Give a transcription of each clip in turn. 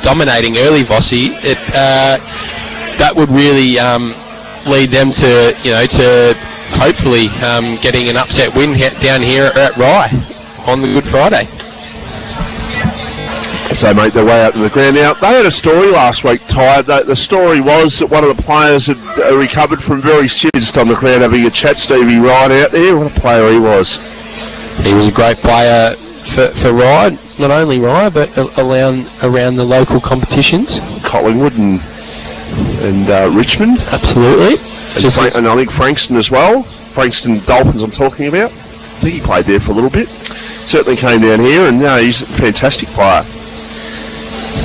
Dominating early, Vossi, that would really lead them to, to hopefully getting an upset win down here at Rye on the Good Friday. As they make their way out to the ground. Now, they had a story last week, Tyabb. The story was that one of the players had recovered from very serious on the ground, having a chat. Stevie Ryan out there. What a player he was. He was a great player for Rye, not only Rye, but around the local competitions. Collingwood and Richmond. Absolutely. And I think Frankston as well. Frankston Dolphins I'm talking about. I think he played there for a little bit. Certainly came down here, and he's a fantastic player.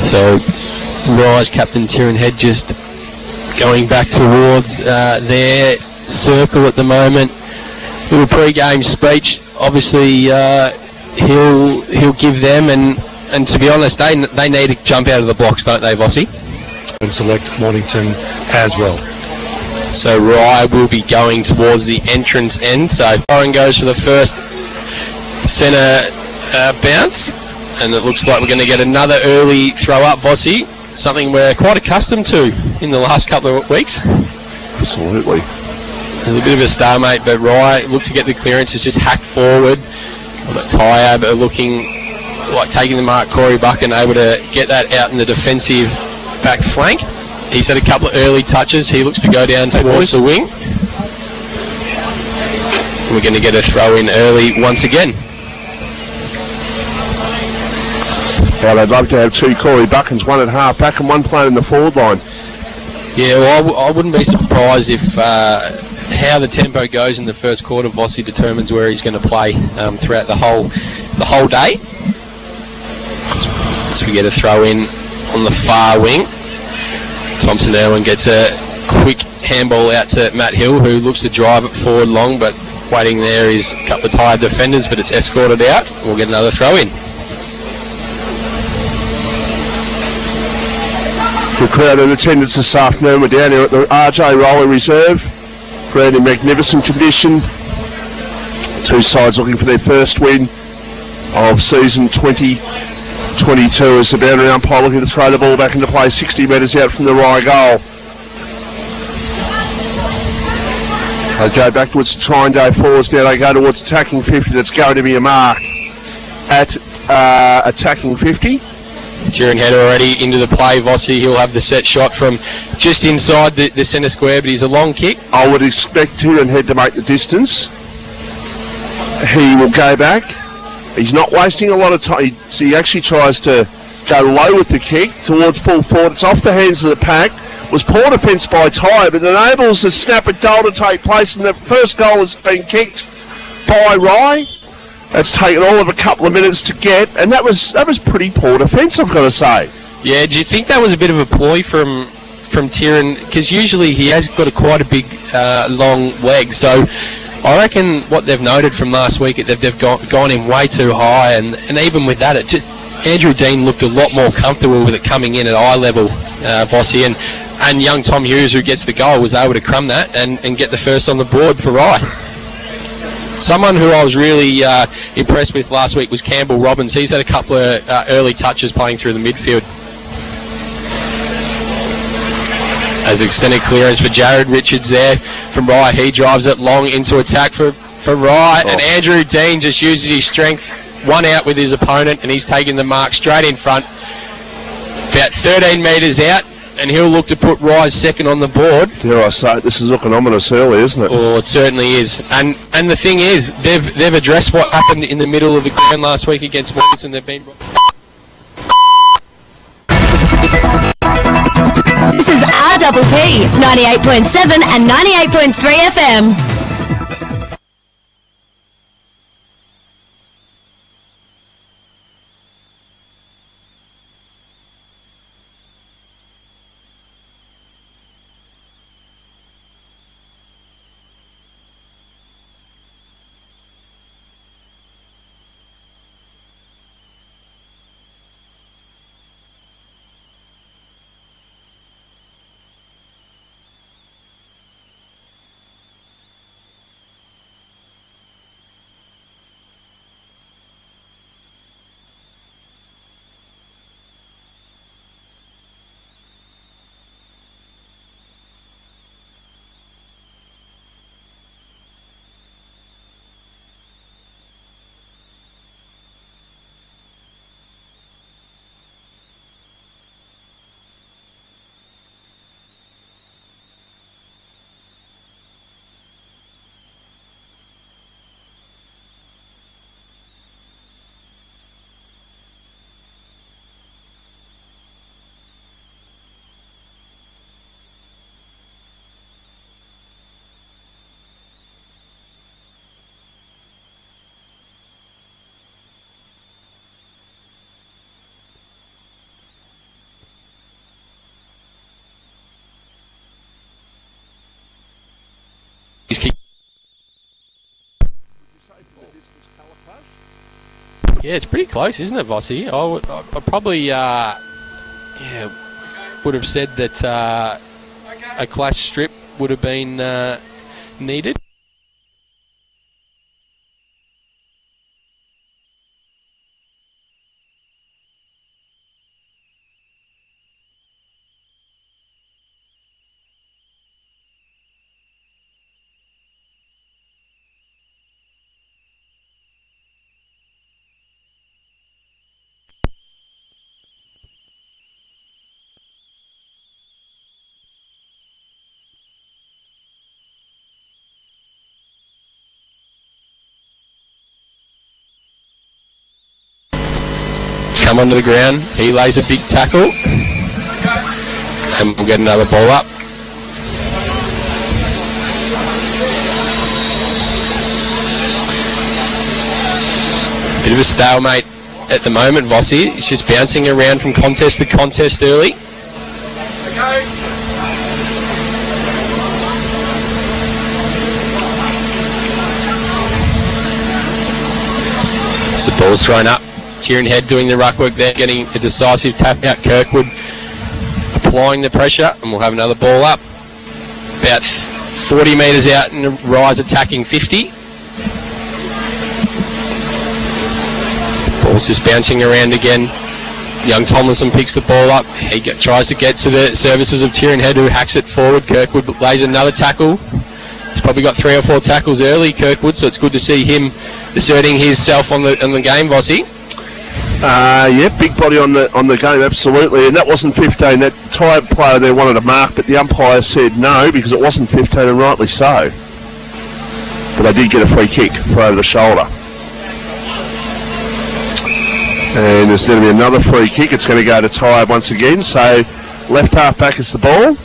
So Rye's captain Tyrone Head just going back towards their circle at the moment. Little pre-game speech. Obviously he'll give them, and to be honest, they need to jump out of the blocks, don't they, Vossi? And select Mornington as well. So Rye will be going towards the entrance end. So Warren goes for the first centre bounce, and it looks like we're going to get another early throw up, Vossi, something we're quite accustomed to in the last couple of weeks. Absolutely. There's a bit of a stalemate, but Rye looks to get the clearance. It's just hacked forward. But Tyabb are looking like taking the mark. Corey Buchan able to get that out in the defensive back flank. He's had a couple of early touches. He looks to go down towards the wing. We're going to get a throw in early once again. Well, they'd love to have two Corey Buchans, one at half back and one playing in the forward line. Yeah, well, I wouldn't be surprised if how the tempo goes in the first quarter, Vossi determines where he's going to play throughout the whole day. So we get a throw in on the far wing. Thompson Irwin gets a quick handball out to Matt Hill, who looks to drive it forward long, but waiting there is a couple of tired defenders, but it's escorted out. We'll get another throw in. Good crowd in attendance this afternoon. We're down here at the RJ Roller Reserve. Ground in magnificent condition. Two sides looking for their first win of season 2022 as the boundary umpire looking to throw the ball back into play 60 metres out from the Rye goal. They go back towards the try and go forwards now. They go towards attacking 50. That's going to be a mark at attacking 50. Tyrone Head already into the play, Vossi. He'll have the set shot from just inside the centre square, but he's a long kick. I would expect Tyrone Head to make the distance. He will go back. He's not wasting a lot of time. He actually tries to go low with the kick towards full forward. It's off the hands of the pack. Was poor defence by Tyabb, but enables the snap at goal to take place, and the first goal has been kicked by Rye. That's taken all of a couple of minutes to get, and that was pretty poor defence, I've got to say. Yeah, do you think that was a bit of a ploy from Tyrone? Because usually he has got quite a big, long leg. So I reckon what they've noted from last week is that they've gone in way too high, and even with that, Andrew Dean looked a lot more comfortable with it coming in at eye level, Vossi, and young Tom Hughes, who gets the goal, was able to crumb that and get the first on the board for Rye. Someone who I was really impressed with last week was Campbell Robbins. He's had a couple of early touches playing through the midfield. As extended clearance for Jared Richards there from Rye. He drives it long into attack for Rye. And Andrew Dean just uses his strength, one out with his opponent, and he's taking the mark straight in front. About 13 metres out. And he'll look to put Rye's second on the board. Dare I say, this is looking ominous early, isn't it? Oh, it certainly is. And the thing is, they've addressed what happened in the middle of the ground last week against Morganton. They've been. This is RPP 98.7 and 98.3 FM. Yeah, it's pretty close, isn't it, Vossi? I probably would have said that a clash strip would have been needed. Come onto the ground, he lays a big tackle, and we'll get another ball up. Bit of a stalemate at the moment, Vossi. He's just bouncing around from contest to contest early. So the ball's thrown up. Tieran Head doing the ruck work there, getting a decisive tap out. Kirkwood applying the pressure, and we'll have another ball up. About 40 metres out, and Rise attacking 50. Ball's just bouncing around again. Young Tomlinson picks the ball up. He tries to get to the services of Tieran Head, who hacks it forward. Kirkwood lays another tackle. He's probably got 3 or 4 tackles early, Kirkwood, so it's good to see him asserting himself on the game, Vossi. Yeah, big body on the game, absolutely. And that wasn't 15. That Tyabb player there wanted a mark, but the umpire said no because it wasn't 15, and rightly so. But they did get a free kick for over the shoulder. And there's going to be another free kick. It's going to go to Tyabb once again. So left half back is the ball.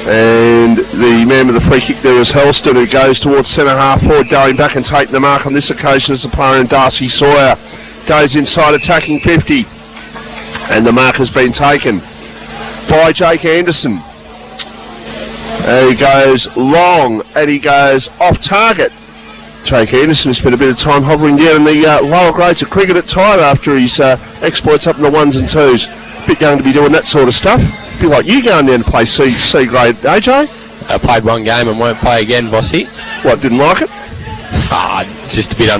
And the man with the free kick there is Helston, who goes towards centre half forward, going back and taking the mark on this occasion as the player in Darcy Sawyer. Goes inside attacking 50, and the mark has been taken by Jake Anderson. He goes long and he goes off target. Jake Anderson has spent a bit of time hovering down in the lower grades of cricket at Tyabb after his exploits up in the 1s and 2s. Bit going to be doing that sort of stuff. Be like you going down to play C grade, AJ? I played one game and won't play again, Vossi. What, didn't like it? Just a bit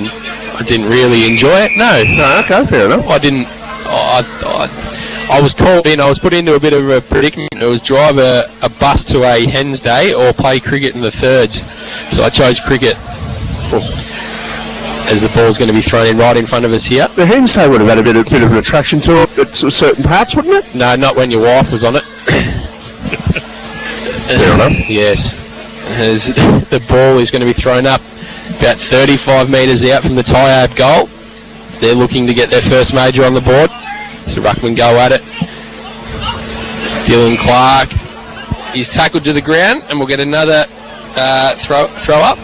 I didn't really enjoy it. No, okay, fair enough. I didn't. I was called in. I was put into a bit of a predicament. It was drive a bus to a Hens Day or play cricket in the thirds. So I chose cricket. As the ball's going to be thrown in right in front of us here. The Hens Day would have had a bit of an attraction to it at certain parts, wouldn't it? No, not when your wife was on it. Fair enough. Yes. As the ball is going to be thrown up about 35 metres out from the Tyabb goal. They're looking to get their first major on the board. So Ruckman go at it. Dylan Clark. He's tackled to the ground, and we'll get another throw up.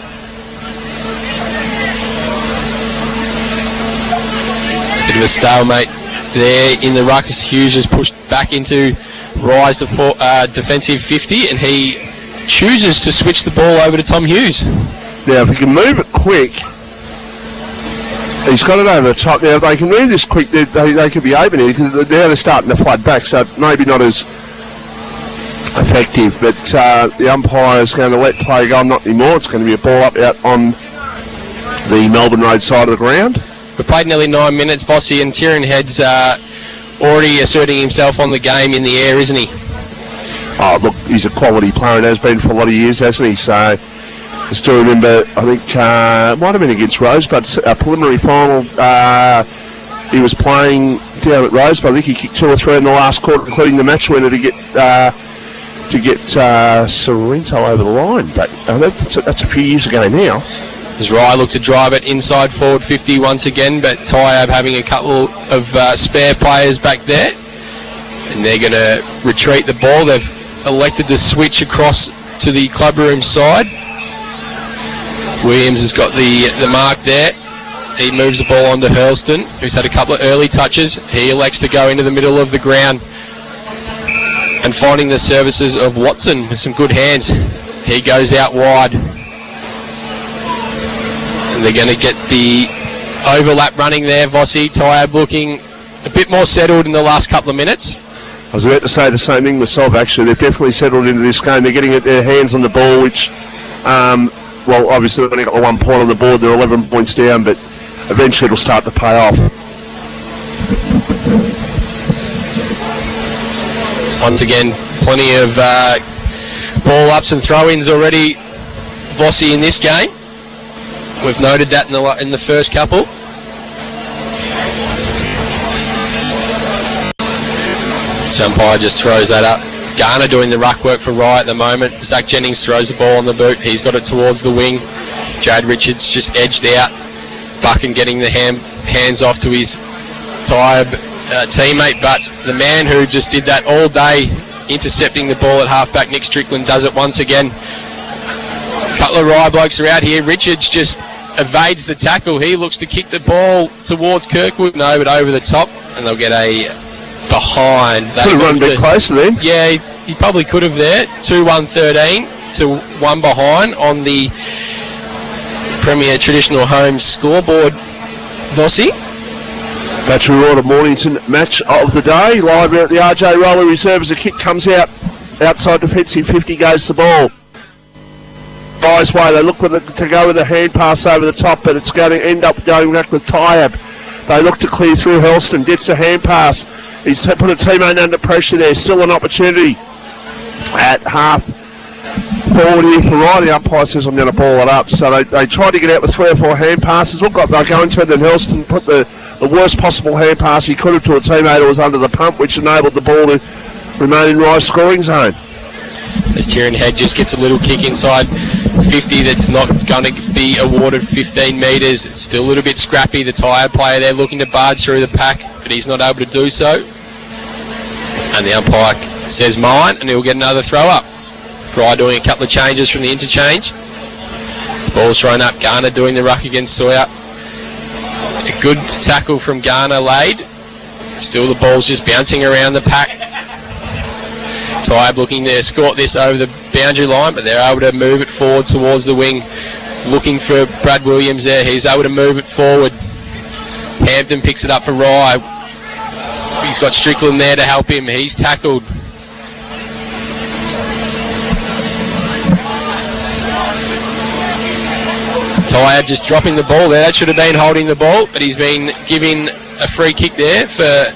Bit of a stalemate there in the ruckus. Hughes is pushed back into Rise the defensive 50, and he chooses to switch the ball over to Tom Hughes. Now, if he can move it quick, he's got it over the top. Now, if they can move this quick, they could be open here because now they're starting to flood back, so maybe not as effective. But the umpire is going to let play go on, not anymore. It's going to be a ball up out on the Melbourne Road side of the ground. We've played nearly 9 minutes, Vossi, and Tieran Head's already asserting himself on the game in the air, isn't he? Oh, look, he's a quality player and has been for a lot of years, hasn't he? So I still remember, I think, it might have been against Rosebud, a preliminary final. He was playing down at Rosebud. I think he kicked 2 or 3 in the last quarter, including the match winner to get Sorrento over the line. But that's a few years ago now. As Rye looked to drive it inside forward 50 once again, but Tyabb having a couple of spare players back there. And they're going to retreat the ball. They've elected to switch across to the clubroom side. Williams has got the mark there. He moves the ball on to Hurlston, who's had a couple of early touches. He elects to go into the middle of the ground and finding the services of Watson with some good hands. He goes out wide. And they're going to get the overlap running there. Vossi, Tyabb looking a bit more settled in the last couple of minutes. I was about to say the same thing myself, actually. They've definitely settled into this game. They're getting their hands on the ball, which, well, obviously they've only got the 1 point on the board. They're 11 points down, but eventually it'll start to pay off. Once again, plenty of ball ups and throw-ins already. Vossi in this game. We've noted that in the first couple. So umpire just throws that up. Garner doing the ruck work for Rye at the moment. Zach Jennings throws the ball on the boot. He's got it towards the wing. Jade Richards just edged out. Buchan getting the hands off to his Tyabb teammate, but the man who just did that all day, intercepting the ball at halfback, Nick Strickland, does it once again. A couple of Rye blokes are out here. Richards just evades the tackle. He looks to kick the ball towards Kirkwood. No, but over the top, and they'll get a behind. Could have run a bit closer then. Yeah, he probably could have there. 2-1-13 to 1 behind on the Premier Traditional Homes scoreboard. Vossi. Match reward of Mornington match of the day. Live out at the RJ Roller Reserve as a kick comes out. Outside defensive 50 goes the ball. Guys' way, they look to go with a hand pass over the top, but it's going to end up going back with Tyabb. They look to clear through Helston. Gets the hand pass. He's put a teammate under pressure there. Still an opportunity at half forward here for Rye. The umpire says I'm going to ball it up. So they tried to get out with 3 or 4 hand passes. Look like they're going to it. Then Helston put the worst possible hand pass he could have to a teammate who was under the pump, which enabled the ball to remain in Rye's scoring zone. As Tieran Head just gets a little kick inside 50 that's not going to be awarded 15 metres. It's still a little bit scrappy. The Tyabb player there looking to barge through the pack, but he's not able to do so. And the umpire says mine, and he'll get another throw up. Rye doing a couple of changes from the interchange. The ball's thrown up. Garner doing the ruck against Sawyer. A good tackle from Garner laid. Still the ball's just bouncing around the pack. Tyabb looking to escort this over the boundary line, but they're able to move it forward towards the wing. Looking for Brad Williams there. He's able to move it forward. Hampton picks it up for Rye. He's got Strickland there to help him. He's tackled. Tyabb just dropping the ball there. That should have been holding the ball, but he's been given a free kick there for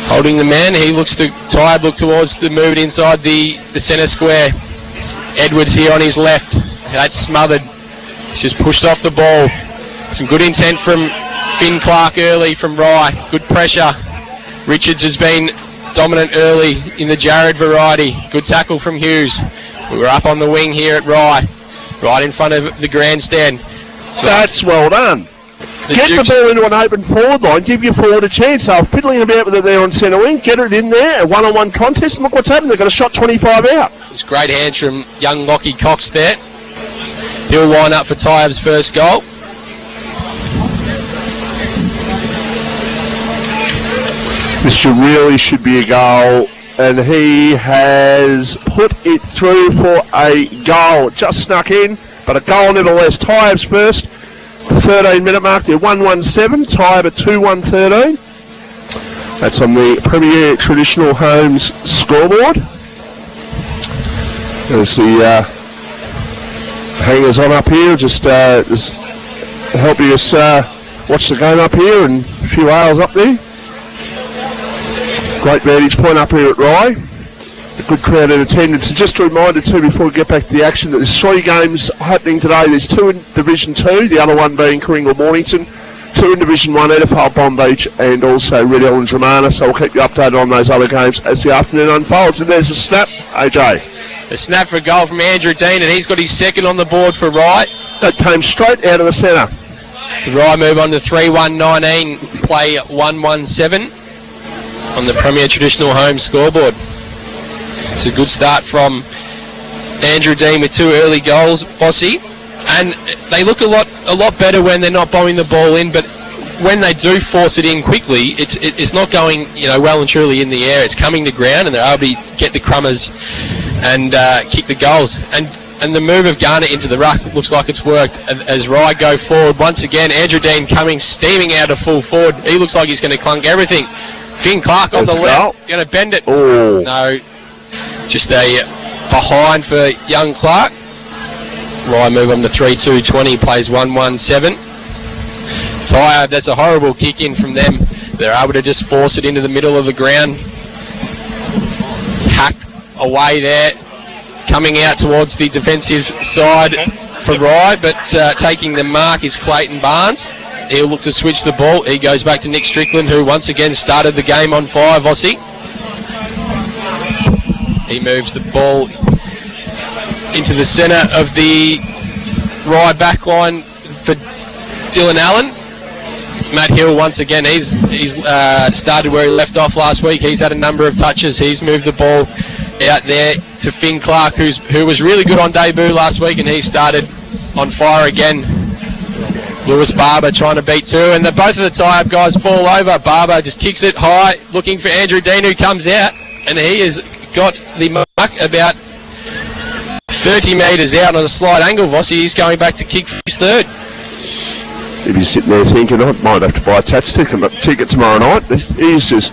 holding the man. Tyabb look towards the move it inside the centre square. Edwards here on his left. That's smothered. He's just pushed off the ball. Some good intent from Finn Clark early from Rye. Good pressure. Richards has been dominant early in the Jared variety. Good tackle from Hughes. We were up on the wing here at Rye. Right in front of the grandstand. That's well done. Get the ball into an open forward line, give your forward a chance. They're fiddling about with it there on centre wing, get it in there, a one-on-one contest, and look what's happened. They've got a shot 25 out. It's great hands from young Lockie Cox there. He'll line up for Tyabb's first goal. This should be a goal, and he has put it through for a goal. It just snuck in, but a goal nevertheless. Tyabb's first. The 13-minute mark, they're 1-1-7. Tyabb at 2-1-13. That's on the Premier Traditional Homes scoreboard. There's the hangers on up here, just helping us watch the game up here, and a few ales up there. Great vantage point up here at Rye. A good crowd in attendance. And just a reminder too, before we get back to the action, that there's 3 games happening today. There's 2 in Division 2, the other one being Coringal Mornington, 2 in Division 1, Edifale Bomb Beach, and also Red Hill and Dramana. So we'll keep you updated on those other games as the afternoon unfolds. And there's a snap, AJ. A snap for a goal from Andrew Dean, and he's got his second on the board for Rye. That came straight out of the centre. Rye move on to 3-1-19, play 1-1-7 on the Premier Traditional Home scoreboard. It's a good start from Andrew Dean with 2 early goals, Vossi, and they look a lot better when they're not bombing the ball in, but when they do force it in quickly, it's not going well and truly in the air. It's coming to ground, and they're able to get the crummers and kick the goals. And And the move of Garner into the ruck looks like it's worked as Rye go forward. Once again, Andrew Dean coming steaming out of full forward. He looks like he's going to clunk everything. Finn Clark on the left, going to bend it. Oh. No, just a behind for young Clark. Rye move on to 3-2-20, plays 1-1-7. Tyabb, that's a horrible kick in from them. They're able to just force it into the middle of the ground. Hacked away there. Coming out towards the defensive side for Rye, but taking the mark is Clayton Barnes. He'll look to switch the ball. He goes back to Nick Strickland, who once again started the game on fire, Vossi. He moves the ball into the centre of the Rye backline for Dylan Allen. Matt Hill once again, he's started where he left off last week. He's had a number of touches. He's moved the ball out there to Finn Clark, who was really good on debut last week, and he started on fire again. Lewis Barber trying to beat two, and both of the Tyabb guys fall over. Barber just kicks it high, looking for Andrew Dean, who comes out, and he has got the mark about 30 metres out on a slight angle. Vossi, he's going back to kick for his third. If you're sitting there thinking, I might have to buy a Tats ticket tomorrow night, he's just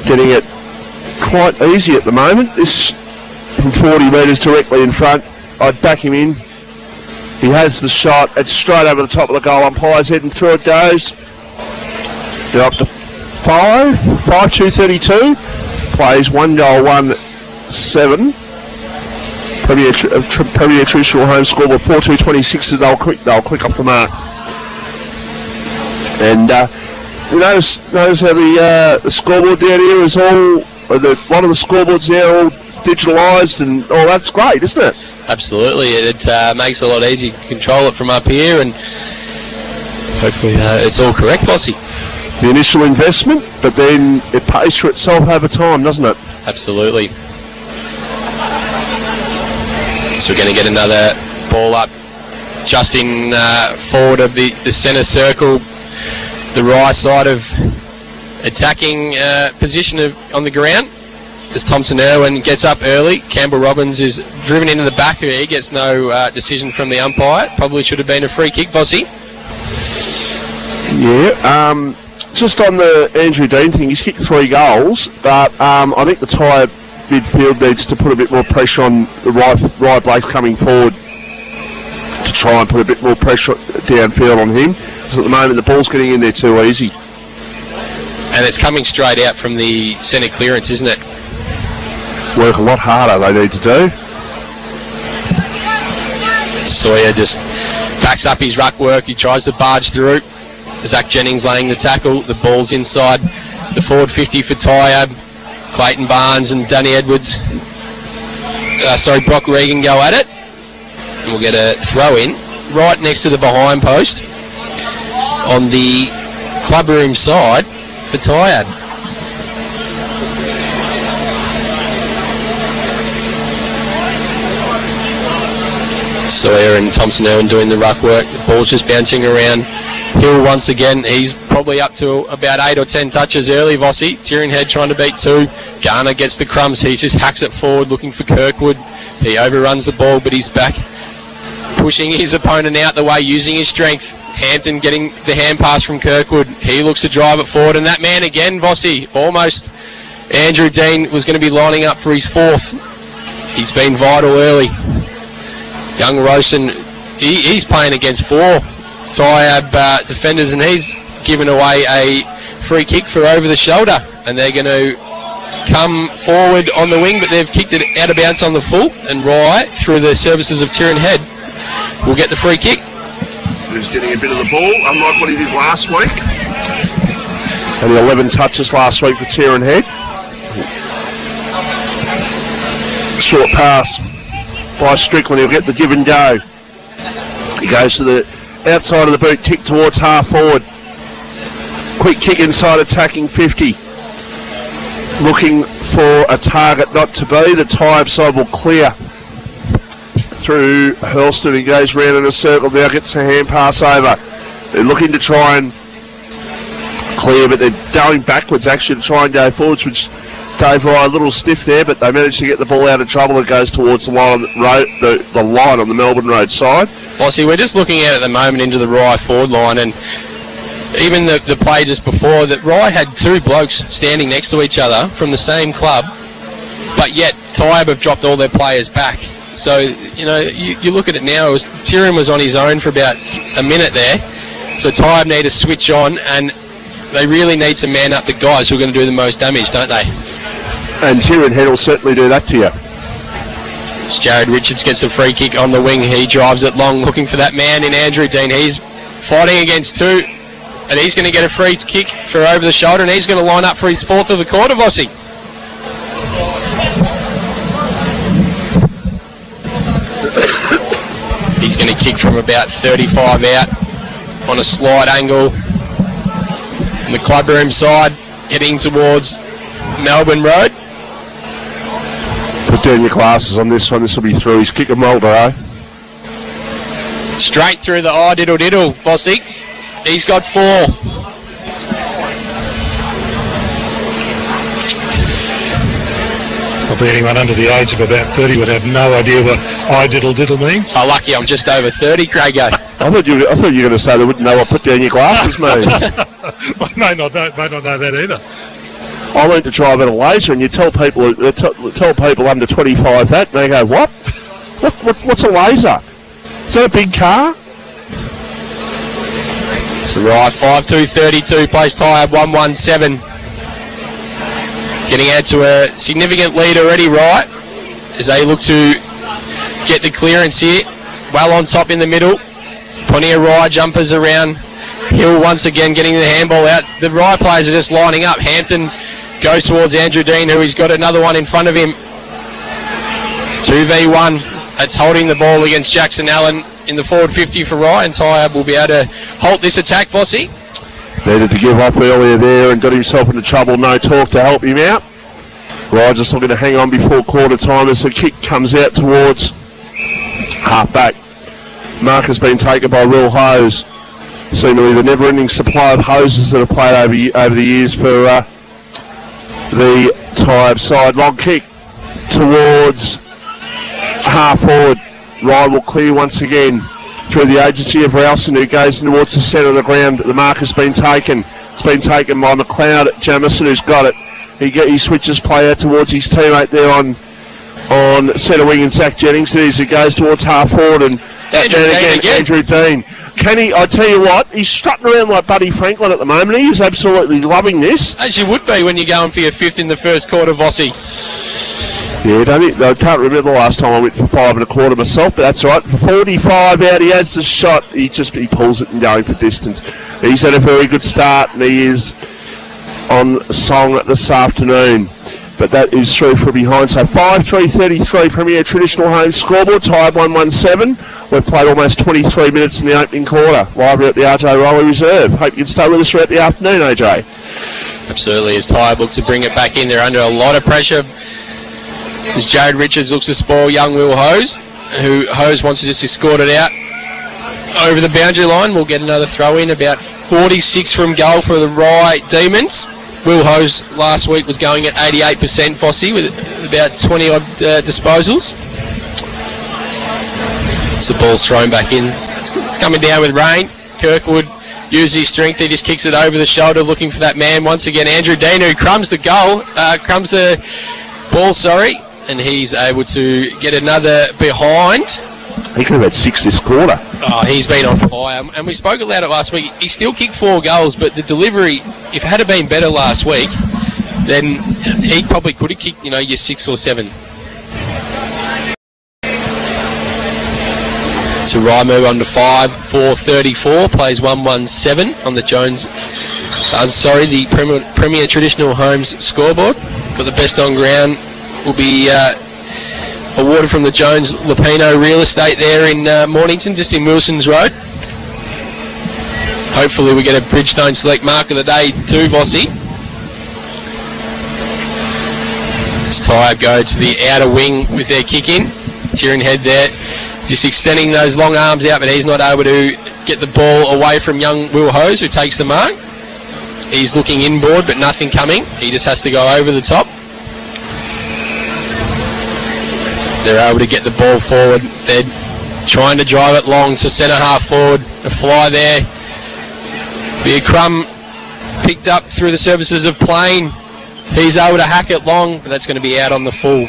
getting it quite easy at the moment. This from 40 metres directly in front. I'd back him in. He has the shot. It's straight over the top of the goal. Umpire's heading through it goes. They're up to 5-2-32. Plays 1-1-7. Premier traditional home score with 4-2-26. They'll quick off the mark. And you notice how the scoreboard down here is all. One of the scoreboards now all digitalised and all that's great, isn't it? Absolutely, it makes it a lot easier to control it from up here, and hopefully it's all correct, Bossy. The initial investment, but then it pays for itself over time, doesn't it? Absolutely. So we're going to get another ball up just in forward of the centre circle, the right side of attacking position on the ground as Thompson Irwin gets up early. Campbell Robbins is driven into the back here. He gets no decision from the umpire. Probably should have been a free kick, Bossy. Yeah, just on the Andrew Dean thing, he's kicked 3 goals, but I think the Tyabb midfield needs to put a bit more pressure on the right Blake coming forward to try and put a bit more pressure downfield on him, because at the moment the ball's getting in there too easy. And it's coming straight out from the centre clearance, isn't it? Work a lot harder they need to do. Sawyer just backs up his ruck work. He tries to barge through. Zach Jennings laying the tackle. The ball's inside the forward 50 for Tyabb. Clayton Barnes and Danny Edwards. Brock Regan go at it. And we'll get a throw in right next to the behind post on the club room side for Tyabb. Sawyer and Thompson Irwin doing the ruck work. The ball's just bouncing around. Hill once again. He's probably up to about 8 or 10 touches early, Vossi. Tyrion Head trying to beat 2. Garner gets the crumbs. He just hacks it forward looking for Kirkwood. He overruns the ball, but he's back, pushing his opponent out the way, using his strength. Hampton getting the hand pass from Kirkwood. He looks to drive it forward, and that man again, Vossi, almost. Andrew Dean was going to be lining up for his 4th. He's been vital early. Young Rosen, he's playing against 4 Tyabb defenders, and he's given away a free kick for over the shoulder, and they're going to come forward on the wing, but they've kicked it out of bounds on the full, and right through the services of Tyrion Head will get the free kick. Who's getting a bit of the ball, unlike what he did last week. Only 11 touches last week for Tyrion Head. Short pass by Strickland. He'll get the give and go. He goes to the outside of the boot, kick towards half forward. Quick kick inside, attacking 50. Looking for a target not to be. The Tyabb side will clear through Hurlston. He goes round in a circle, now gets a hand pass over. They're looking to try and clear, but they're going backwards actually to try and go forwards, which Dave Rye a little stiff there, but they managed to get the ball out of trouble. It goes towards the line, the line on the Melbourne Road side. Well, see, we're just looking at the moment into the Rye forward line, and even the play just before, that Rye had two blokes standing next to each other from the same club, but yet Tyabb have dropped all their players back. So, you look at it now, Tyabb was on his own for about a minute there, so Tyabb need to switch on, and they really need to man up the guys who are going to do the most damage, don't they? And Tyabb Head will certainly do that to you. As Jared Richards gets a free kick on the wing, he drives it long, looking for that man in Andrew Dean. He's fighting against two, and he's going to get a free kick for over the shoulder, and he's going to line up for his fourth of the quarter, Vossi. He's going to kick from about 35 out on a slight angle in the clubroom side, heading towards Melbourne Road. Put down your glasses on this one. This will be through. He's kick a molder, eh? Straight through the diddle diddle, Vossi. He's got 4. Probably anyone under the age of about 30 would have no idea what diddle diddle means. Oh, lucky I'm just over 30, Craigo. I thought you were going to say they wouldn't know what put down your glasses means. I may not know that either. I learned to drive in a laser, and you tell people under 25 that, and they go, what? What's a laser? Is that a big car? So right, 5-2-32, place Tyabb 1-1-7. Getting out to a significant lead already, right, as they look to get the clearance here. Well on top in the middle. Plenty of Rye jumpers around. Hill once again getting the handball out. The Rye players are just lining up. Hampton goes towards Andrew Dean, who he's got another one in front of him. 2v1. That's holding the ball against Jackson Allen in the forward 50 for Rye, and Tyabb will be able to halt this attack, Vossi. Needed to give up earlier there and got himself into trouble. No talk to help him out. Rye just looking to hang on before quarter time as the kick comes out towards half back. Mark has been taken by Will Hose. Seemingly the never-ending supply of hoses that have played over the years for the Tyabb side. Long kick towards half forward. Rye will clear once again through the agency of Ralston, who goes towards the centre of the ground. The mark has been taken. It's been taken by McLeod Jamison, who's got it. He switches play out towards his teammate there on centre wing, and Zach Jennings as he goes towards half forward, and Andrew Dean. Kenny, I tell you what, he's strutting around like Buddy Franklin at the moment. He is absolutely loving this. As you would be when you're going for your 5th in the first quarter, Vossi. Yeah, I can't remember the last time I went for 5 1/4 myself, but that's all right. For 45 out, he has the shot. He pulls it and going for distance. He's had a very good start, and he is on song this afternoon. But that is through from behind. So 5-3-33 Premier Traditional Home scoreboard. Tyabb 1-1-7. We've played almost 23 minutes in the opening quarter. Live at the RJ Riley Reserve. Hope you can stay with us throughout the afternoon, AJ. Absolutely, as Tyabb look to bring it back in. They're under a lot of pressure. As Jared Richards looks to spoil young Will Hose, who Hose wants to just escort it out over the boundary line. We'll get another throw in. About 46 from goal for the Rye Demons. Will Hose last week was going at 88%, Vossi, with about 20 odd disposals. So the ball's thrown back in. It's coming down with rain. Kirkwood uses his strength. He just kicks it over the shoulder, looking for that man once again. Andrew Dean, who crumbs the ball, and he's able to get another behind. He could have had 6 this quarter. Oh, he's been on fire. And we spoke about it last week. He still kicked 4 goals, but the delivery, if it had been better last week, then he probably could have kicked, your 6 or 7. So Rye move on to 5-4-34, plays 1-1-7 on the Jones. The Premier Traditional Homes scoreboard. Got the best on ground. Will be awarded from the Jones Lupino Real Estate there in Mornington, just in Wilson's Road. Hopefully we get a Bridgestone Select Mark of the Day too, Vossi. As Tyabb go to the outer wing with their kick in. Tyabb Head there, just extending those long arms out, but he's not able to get the ball away from young Will Hose, who takes the mark. He's looking inboard, but nothing coming. He just has to go over the top. They're able to get the ball forward. They're trying to drive it long to centre half forward. A fly there. Be a crumb picked up through the services of Plain. He's able to hack it long, but that's going to be out on the full.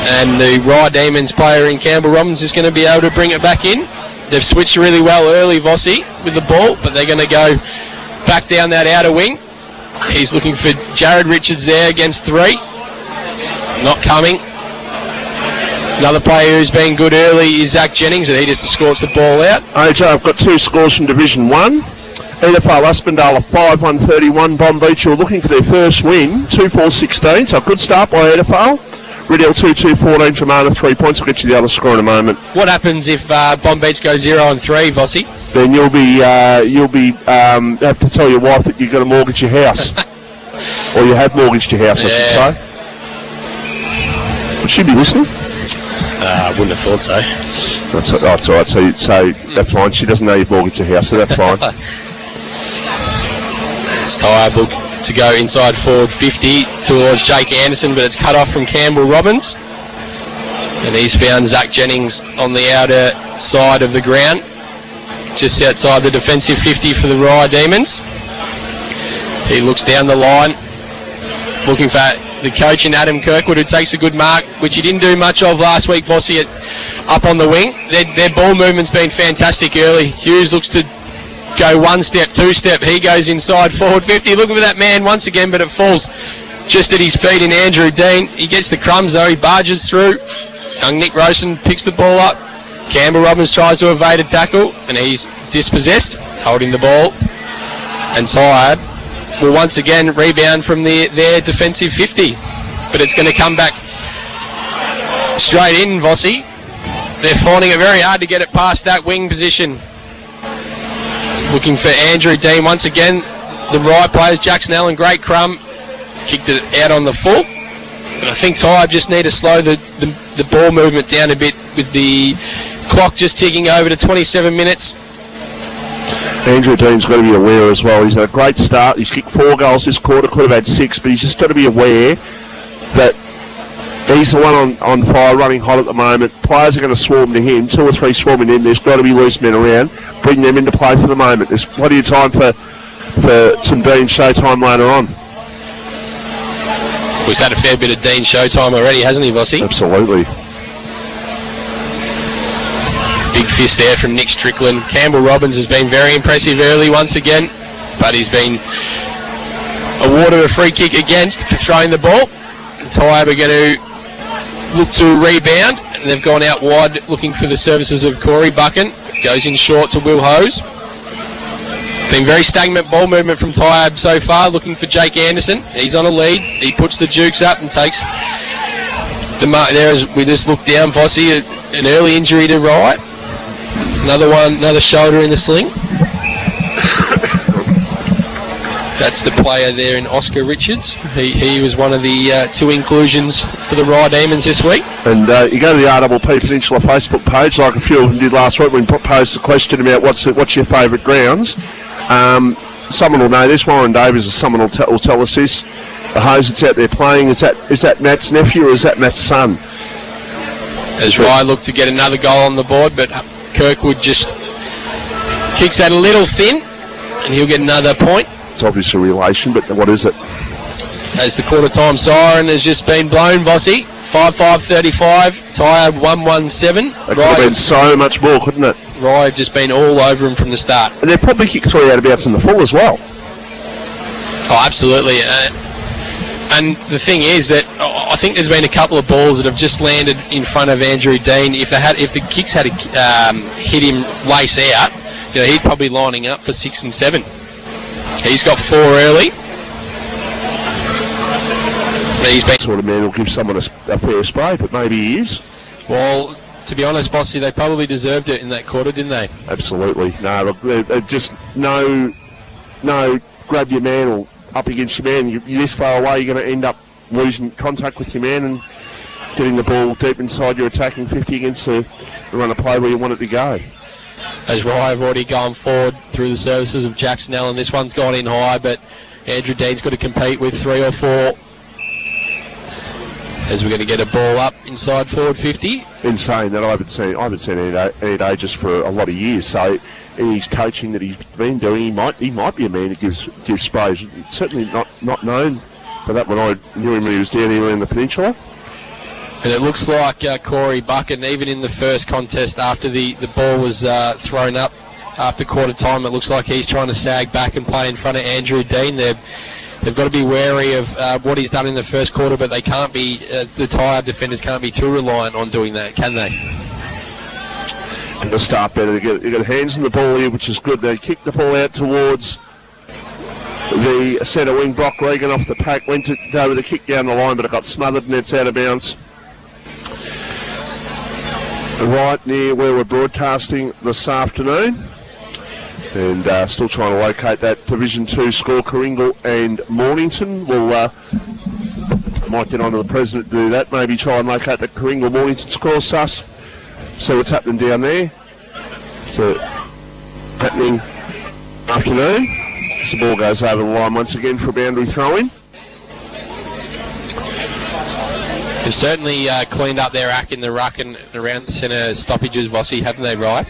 And the Rye Demons player in Campbell Robbins is going to be able to bring it back in. They've switched really well early, Vossi, with the ball, but they're going to go back down that outer wing. He's looking for Jared Richards there against 3. Not coming. Another player who's been good early is Zach Jennings, and he just escorts the ball out. AJ, I've got 2 scores from Division 1. Mpnfl Aspendale 5-1-31. Bomb Beach are looking for their first win, 2-4-16. So a good start by Mpnfl. Riddell 2-2-14. Dramana 3 points. I'll get you the other score in a moment. What happens if Bomb Beach go 0-3, Vossi? Then you'll be have to tell your wife that you've got to mortgage your house, or you have mortgaged your house, I should say. Would she be listening? I wouldn't have thought so. That's all right. So that's fine. She doesn't know you've mortgaged your house, so that's fine. It's Tyabb to go inside forward 50 towards Jake Anderson, but it's cut off from Campbell Robbins. And he's found Zach Jennings on the outer side of the ground, just outside the defensive 50 for the Rye Demons. He looks down the line, looking for the coach in Adam Kirkwood, who takes a good mark, which he didn't do much of last week, Vossi, up on the wing. Their ball movement's been fantastic early. Hughes looks to go 1 step, 2 step. He goes inside forward 50, looking for that man once again, but it falls just at his feet in Andrew Dean. He gets the crumbs though, he barges through. Young Nick Rosen picks the ball up. Campbell Robbins tries to evade a tackle, and he's dispossessed, holding the ball. And Tyabb will once again rebound from their defensive 50. But it's going to come back straight in, Vossi. They're finding it very hard to get it past that wing position. Looking for Andrew Dean once again. The right players, Jackson Allen, great crumb. Kicked it out on the full. But I think Tyabb just need to slow the ball movement down a bit with the clock just ticking over to 27 minutes. Andrew Dean's got to be aware as well. He's had a great start. He's kicked 4 goals this quarter, could have had 6, but he's just got to be aware that he's the one on fire, running hot at the moment. Players are going to swarm to him, 2 or 3 swarming in. There's got to be loose men around. Bring them into play for the moment. There's plenty of time for some Dean showtime later on. He's had a fair bit of Dean showtime already, hasn't he, Vossi? Absolutely. Big fist there from Nick Strickland. Campbell Robbins has been very impressive early once again, but he's been awarded a free kick against for throwing the ball. And Tyabb are going to look to rebound, and they've gone out wide looking for the services of Corey Buchan. Goes in short to Will Hose. Been very stagnant ball movement from Tyabb so far, looking for Jake Anderson. He's on a lead. He puts the jukes up and takes the mark there as we just look down. Vossi, an early injury to Wright. Another shoulder in the sling. That's the player there in Oscar Richards. He was one of the 2 inclusions for the Rye Demons this week. And you go to the RDP Peninsula Facebook page, like a few of them did last week when we posed the question about what's your favourite grounds. Someone will know this. Warren Davies or someone will tell us this. The hose that's out there playing, is that Matt's nephew or is that Matt's son? As Rye look to get another goal on the board, but Kirkwood just kicks that a little thin, and he'll get another point. It's obviously a relation, but what is it? As the quarter-time siren has just been blown, Vossi. 5-5-35, Tyabb 1-1-7. It could have been so much more, couldn't it? Rye have just been all over him from the start. And they've probably kicked 3 out of bounds in the full as well. Oh, absolutely. And the thing is that I think there's been a couple of balls that have just landed in front of Andrew Dean. If the kicks had hit him lace out, he'd probably lining up for 6 and 7. He's got 4 early. He's been sort of man who'll give someone a fair spray, but maybe he is. Well, to be honest, Bossy, they probably deserved it in that quarter, didn't they? Absolutely. No, look, just no, grab your man or up against your man. You're this far away, you're going to end up losing contact with your man and getting the ball deep inside your attacking 50 against the run of play where you want it to go. As Rye have already gone forward through the services of Jackson Allen, this one's gone in high, but Andrew Dean's got to compete with 3 or 4. As we're going to get a ball up inside forward 50. Insane that I haven't seen Ed Aegis for a lot of years. So his coaching that he's been doing, he might be a man that gives sprays. Certainly not known for that when I knew him when he was down here in the Peninsula. And it looks like Corey Buchan, even in the first contest after the ball was thrown up after quarter time, it looks like he's trying to sag back and play in front of Andrew Dean. They've got to be wary of what he's done in the first quarter, but they can't be, the Tyabb defenders can't be too reliant on doing that, can they? They'll start better. They got hands on the ball here, which is good. They kick the ball out towards the centre wing. Brock Regan off the pack, went to go with a kick down the line, but it got smothered and it's out of bounds. Right near where we're broadcasting this afternoon. And still trying to locate that Division 2 score. Coringal and Mornington. We'll might get on to the president to do that. Maybe try and locate the Coringal Mornington score, Sus. See what's happening down there. So, happening afternoon. As the ball goes over the line once again for a boundary throw-in. They've certainly cleaned up their act in the ruck and around the centre stoppages, Vossi, haven't they, right?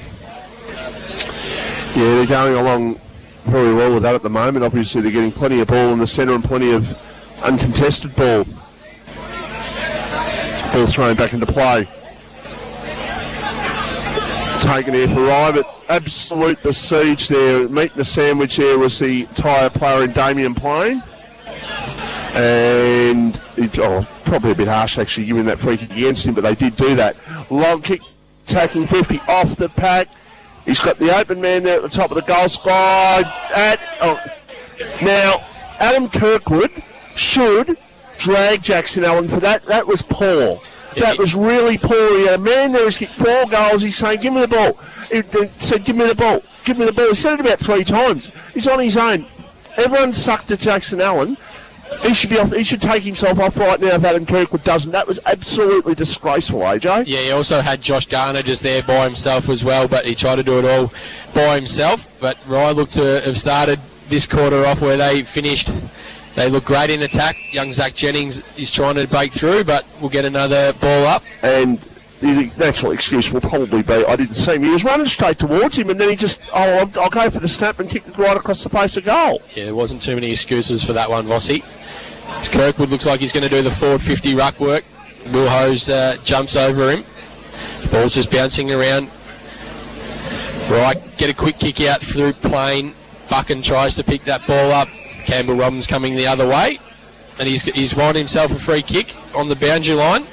Yeah, they're going along very well with that at the moment. Obviously, they're getting plenty of ball in the centre and plenty of uncontested ball. Ball thrown back into play. Taken here for Rye, but absolute besiege there. Meeting the sandwich there was the Tyabb player in Damien Plain. And probably a bit harsh actually giving that free kick against him, but they did do that. Long kick, taking 50 off the pack. He's got the open man there at the top of the goal side. Now, Adam Kirkwood should drag Jackson Allen for that. That was poor. That was really poor. He had a man there who's kicked 4 goals. He's saying, give me the ball. He said, give me the ball. Give me the ball. He said it about 3 times. He's on his own. Everyone sucked at Jackson Allen. He should be off. He should take himself off right now if Adam Kirkwood doesn't. That was absolutely disgraceful, AJ. Yeah, he also had Josh Garner just there by himself as well, but he tried to do it all by himself. But Rye looked to have started this quarter off where they finished. They look great in attack. Young Zach Jennings is trying to break through, but we'll get another ball up. And the natural excuse will probably be, I didn't see him. He was running straight towards him, and then he just, I'll go for the snap and kick it right across the face of goal. Yeah, there wasn't too many excuses for that one, Vossi. Kirkwood looks like he's going to do the forward 50 ruck work. Will Hose jumps over him. Ball's just bouncing around. Right, get a quick kick out through Plain. Buchan tries to pick that ball up. Campbell Robbins coming the other way. And he's won himself a free kick on the boundary line.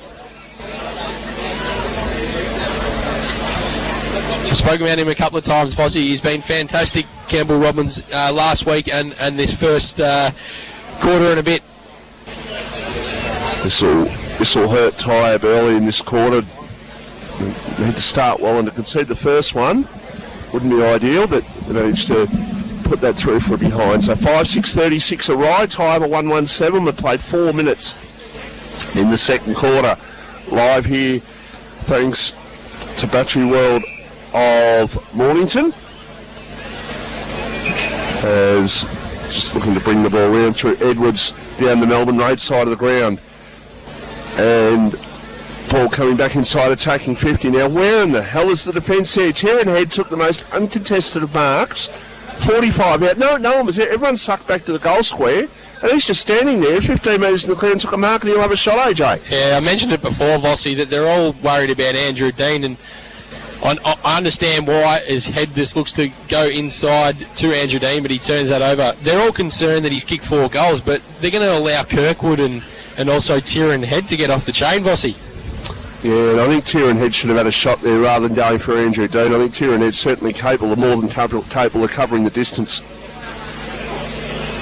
I've spoken about him a couple of times, Vossi. He's been fantastic, Campbell Robbins, last week and this first quarter and a bit. This will hurt Tyabb early in this quarter. They need to start well and to concede the first one wouldn't be ideal, but they managed to put that through for a behind. So 5-6-36 a ride. Tyabb 1-1-7. We played 4 minutes in the second quarter. Live here, thanks to Battery World of Mornington. As just looking to bring the ball round through Edwards down the Melbourne Road side of the ground. And ball coming back inside, attacking 50. Now, where in the hell is the defence there? Terran Head took the most uncontested of marks. 45 out. No one was there. Everyone sucked back to the goal square. And he's just standing there, 15 metres in the clear, and took a mark, and he'll have a shot, AJ. Yeah, I mentioned it before, Vossi, that they're all worried about Andrew Dean, and I understand why his head just looks to go inside to Andrew Dean, but he turns that over. They're all concerned that he's kicked 4 goals, but they're going to allow Kirkwood and also Tyabb Head to get off the chain, Vossi. Yeah, and I think Tyabb Head should have had a shot there rather than going for Andrew Dean. I think Tyabb Head's certainly more than capable of covering the distance.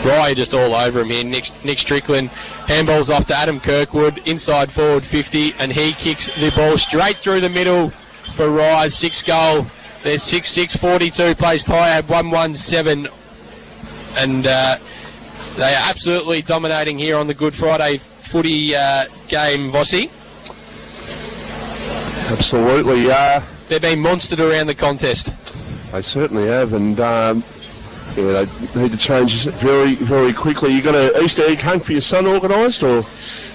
Rye just all over him here. Nick Strickland handballs off to Adam Kirkwood, inside forward 50, and he kicks the ball straight through the middle for Rye's 6th goal. There's 6-6-42, plays Tyabb 1-1-7, and they are absolutely dominating here on the Good Friday footy game, Vossi. Absolutely, yeah. They've been monstered around the contest. They certainly have, and Yeah, they need to change this very, very quickly. You got an Easter egg hunt for your son organised, or?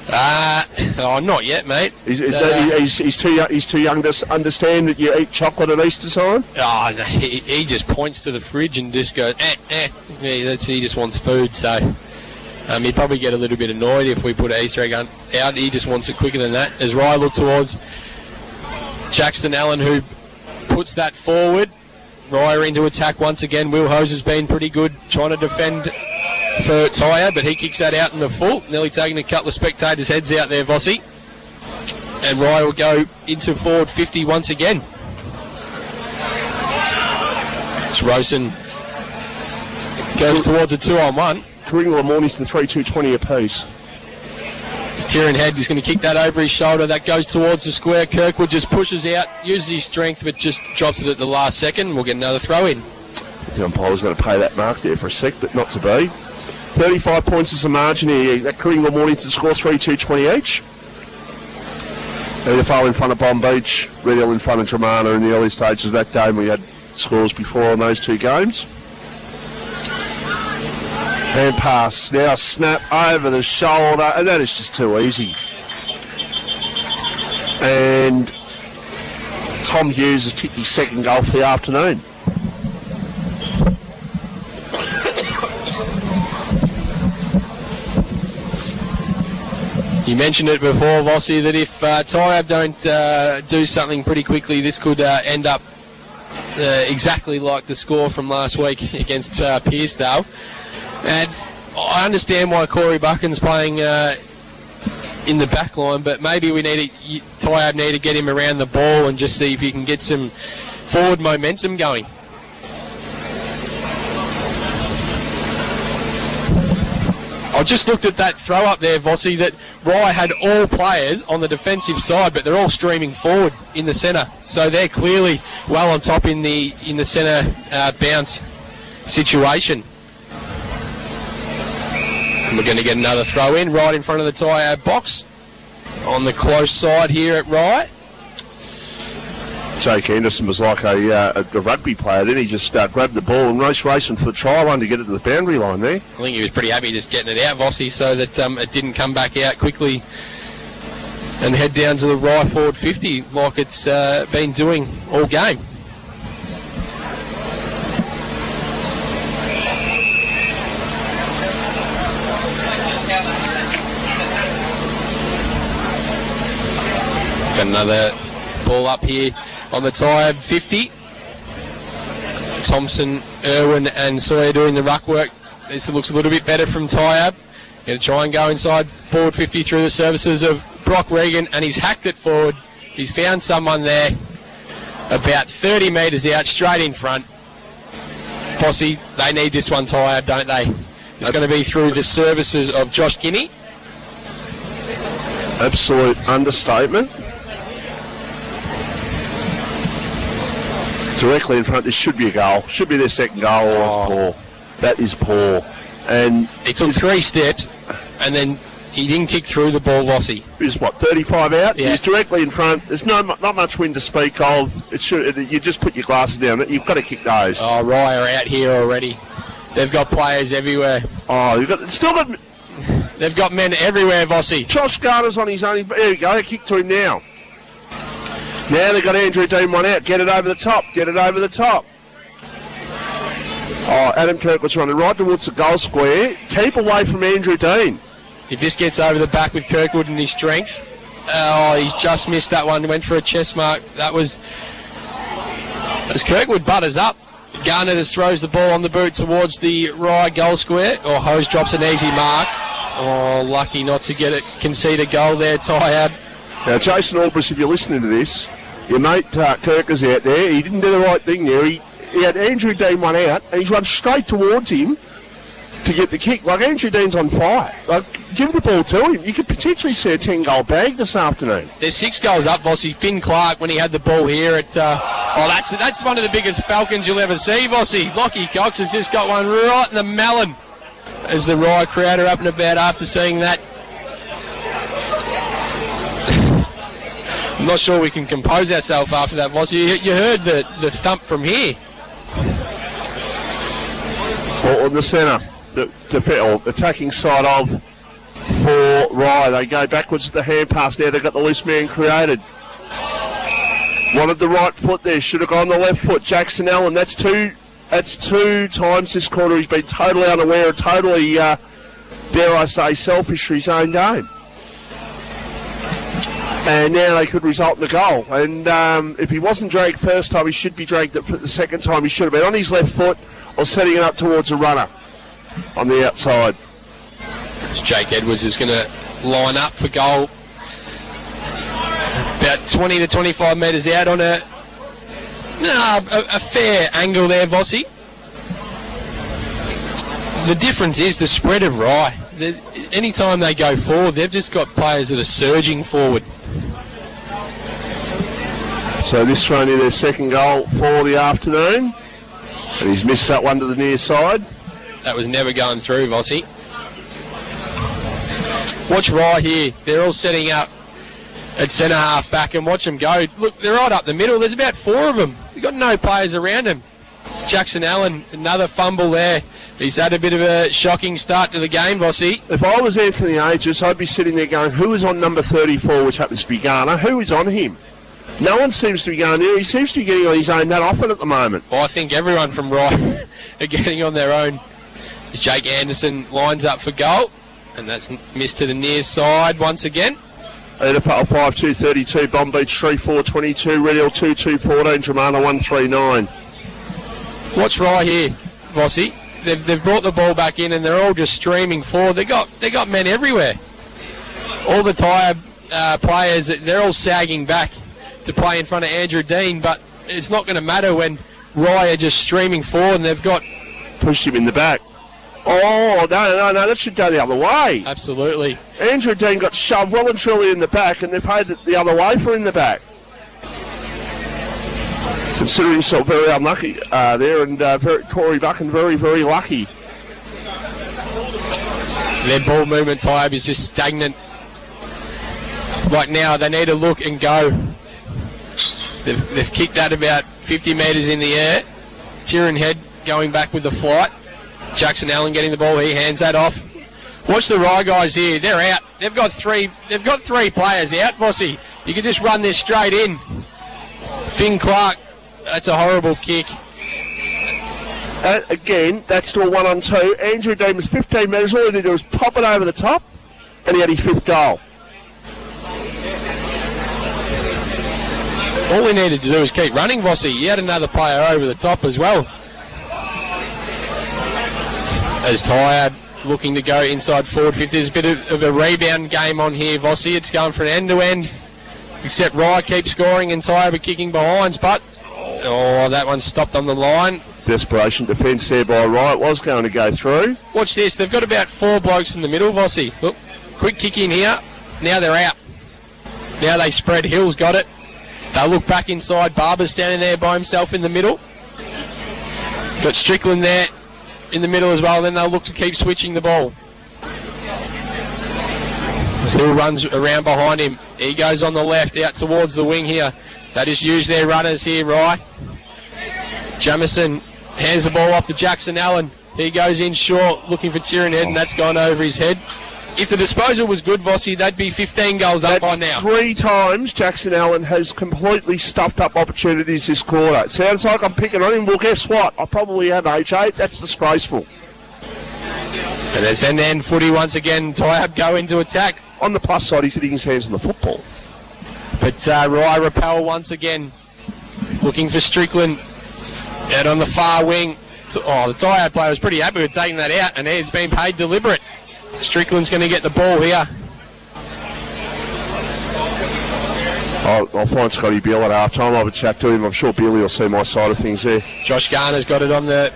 Not yet, mate. He's too young to understand that you eat chocolate at Easter time. Oh, no, he just points to the fridge and just goes, Yeah, he just wants food. So he'd probably get a little bit annoyed if we put an Easter egg out. He just wants it quicker than that. As Rye looks towards Jackson Allen, who puts that forward. Rye into attack once again. Will Hose has been pretty good trying to defend for Tyabb, but he kicks that out in the full, nearly taking a couple of spectators' heads out there, Vossi. And Rye will go into forward 50 once again. It's Rosen goes towards a 2-on-1. Karinga Mornington 3-2-20 apiece. Tieran Head is going to kick that over his shoulder. That goes towards the square. Kirkwood just pushes out, uses his strength, but just drops it at the last second. We'll get another throw in. The umpire was going to pay that mark there for a sec, but not to be. 35 points is the margin here. That Karinga Mornington score 3-2-20 each. Mpnfl in front of Bomb Beach, Red Hill in front of Dramana in the early stages of that game. We had scores before on those two games. Hand pass, now snap over the shoulder, and that is just too easy. And Tom Hughes has kicked his second goal for the afternoon. You mentioned it before, Vossi, that if Tyabb don't do something pretty quickly, this could end up exactly like the score from last week against Pearcedale. And I understand why Corey Buchan's playing in the back line, but maybe Tyabb need to get him around the ball and just see if he can get some forward momentum going. I just looked at that throw up there, Vossi, that Rye had all players on the defensive side, but they're all streaming forward in the centre. So they're clearly well on top in the centre bounce situation. And we're going to get another throw in right in front of the Tyabb box on the close side here at Rye. Jake Anderson was like a rugby player. Then he just grabbed the ball and racing for the try line to get it to the boundary line there. I think he was pretty happy just getting it out, Vossi, so that it didn't come back out quickly and head down to the Rye forward 50 like it's been doing all game. Got another ball up here on the Tyabb 50. Thompson, Irwin and Sawyer doing the ruck work. This looks a little bit better from Tyabb. Going to try and go inside forward 50 through the services of Brock Regan, and he's hacked it forward. He's found someone there about 30 metres out, straight in front. Fossey, they need this one, Tyabb, don't they? It's going to be through the services of Josh Guinea. Absolute understatement. Directly in front, this should be a goal. Should be their second goal. Oh, poor. That is poor. And it took 3 steps, and then he didn't kick through the ball, Vossi. He's 35 out? Yeah. He's directly in front. There's not much wind to speak of. You just put your glasses down. You've got to kick those. Oh, Rye are out here already. They've got players everywhere. Oh, They've got men everywhere, Vossi. Josh Garner's on his own. There we go. Kick to him now. Now they've got Andrew Dean one out. Get it over the top. Oh, Adam Kirkwood's running right towards the goal square. Keep away from Andrew Dean. If this gets over the back with Kirkwood and his strength. Oh, he's just missed that one. Went for a chest mark. That was... As Kirkwood butters up, Garner just throws the ball on the boot towards the Rye goal square. Or Hose drops an easy mark. Oh, lucky not to get it. Concede a goal there, Tyabb. Now, Jason Albris, if you're listening to this, your mate Kirk is out there. He didn't do the right thing there. He had Andrew Dean one out, and he's run straight towards him to get the kick. Like, Andrew Dean's on fire. Like, give the ball to him. You could potentially see a 10-goal bag this afternoon. There's 6 goals up, Vossi. Finn Clark, when he had the ball here at... that's one of the biggest Falcons you'll ever see, Vossi. Lockie Cox has just got one right in the melon as the Rye crowd are up and about after seeing that. I'm not sure we can compose ourselves after that, Vossi. You heard the thump from here. Or on the centre, the attacking side of for Rye. They go backwards to the hand pass there. They've got the loose man created. Wanted the right foot there. Should have gone the left foot. Jackson Allen. That's two times this quarter he's been totally unaware and totally, dare I say, selfish for his own game. And now they could result in the goal. And if he wasn't dragged first time, he should be dragged the second time. He should have been on his left foot or setting it up towards a runner on the outside. Jake Edwards is going to line up for goal. About 20 to 25 metres out on a fair angle there, Vossi. The difference is the spread of Rye. Anytime they go forward, they've just got players that are surging forward. So this will only their second goal for the afternoon. And he's missed that one to the near side. That was never going through, Vossi. Watch Rye here. They're all setting up at centre half back and watch them go. Look, they're right up the middle. There's about four of them. They've got no players around them. Jackson Allen, another fumble there. He's had a bit of a shocking start to the game, Vossi. If I was Anthony Aegis, I'd be sitting there going, who is on number 34, which happens to be Garner? Who is on him? No one seems to be going there. He seems to be getting on his own that often at the moment. Well, I think everyone from Rye are getting on their own. As Jake Anderson lines up for goal, and that's missed to the near side once again. Edipale 5-2-32, Bomb Beach 3-4-22, Red Hill 2-2-14, Dramana 1-3-9. Watch Rye here, Vossi. They've brought the ball back in and they're all just streaming forward. They got men everywhere. All the Tyabb players, they're all sagging back to play in front of Andrew Dean, but it's not going to matter when Rye are just streaming forward and they've got... Pushed him in the back. Oh, no, that should go the other way. Absolutely. Andrew Dean got shoved well and truly in the back and they've paid it the other way for in the back. Considering himself very unlucky there, and Corey Buchan very, very lucky. Their ball movement, Tyabb, is just stagnant. Right now, they need to look and go. They've kicked that about 50 metres in the air. Tieran Head going back with the flight. Jackson Allen getting the ball. He hands that off. Watch the Rye guys here. They're out. They've got three players out, Vossi. You can just run this straight in. Finn Clark. That's a horrible kick. Again, that's still 1-on-2. Andrew Dean was 15 metres. All he did was pop it over the top, and he had his fifth goal. All we needed to do is keep running, Vossi. He had another player over the top as well. As Tyabb looking to go inside forward fifth. There's a bit of a rebound game on here, Vossi. It's going for an end-to-end, except Rye keeps scoring and Tyabb are kicking behinds, but that one's stopped on the line. Desperation defence there by Rye. It was going to go through. Watch this. They've got about four blokes in the middle, Vossi. Look, quick kick in here. Now they're out. Now they spread. Hill's got it. They'll look back inside. Barber's standing there by himself in the middle. Got Strickland there in the middle as well. Then they'll look to keep switching the ball. Hill runs around behind him. He goes on the left out towards the wing here. They just use their runners here, Rye. Jamison hands the ball off to Jackson Allen. He goes in short looking for Tieran Head, and that's gone over his head. If the disposal was good, Vossi, they'd be 15 goals up by now. 3 times Jackson Allen has completely stuffed up opportunities this quarter. It sounds like I'm picking on him. Well, guess what? I probably have, H8. That's disgraceful. And there's an end footy once again. Tyabb go into attack. On the plus side, he's hitting his hands on the football. But Rye repel once again. Looking for Strickland. Out on the far wing. The Tyabb player was pretty happy with taking that out, and it's been paid deliberate. Strickland's going to get the ball here. I'll find Scotty Beale at half-time. I'll have a chat to him. I'm sure Beale will see my side of things there. Josh Garner's got it on the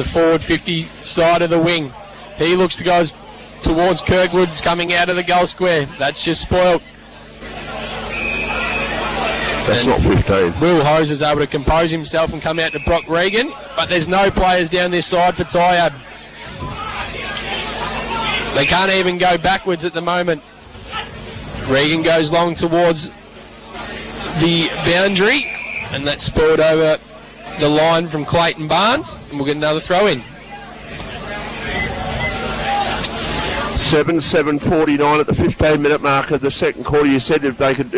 forward 50 side of the wing. He looks to go towards Kirkwood's coming out of the goal square. That's just spoiled. That's not 15. Will Hose is able to compose himself and come out to Brock Regan, but there's no players down this side for Tyabb. They can't even go backwards at the moment. Regan goes long towards the boundary, and that's spilled over the line from Clayton Barnes, and we'll get another throw in. 7:49 at the 15-minute mark of the second quarter. You said if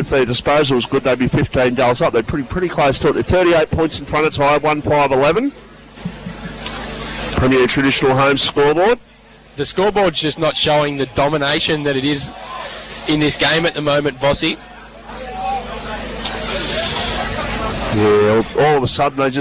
their disposal was good, they'd be 15 goals up. They're pretty close to it. They're 38 points in front of Tyabb, 1-5-11. Premier Traditional Home scoreboard. The scoreboard's just not showing the domination that it is in this game at the moment, Vossi. Yeah, all of a sudden they've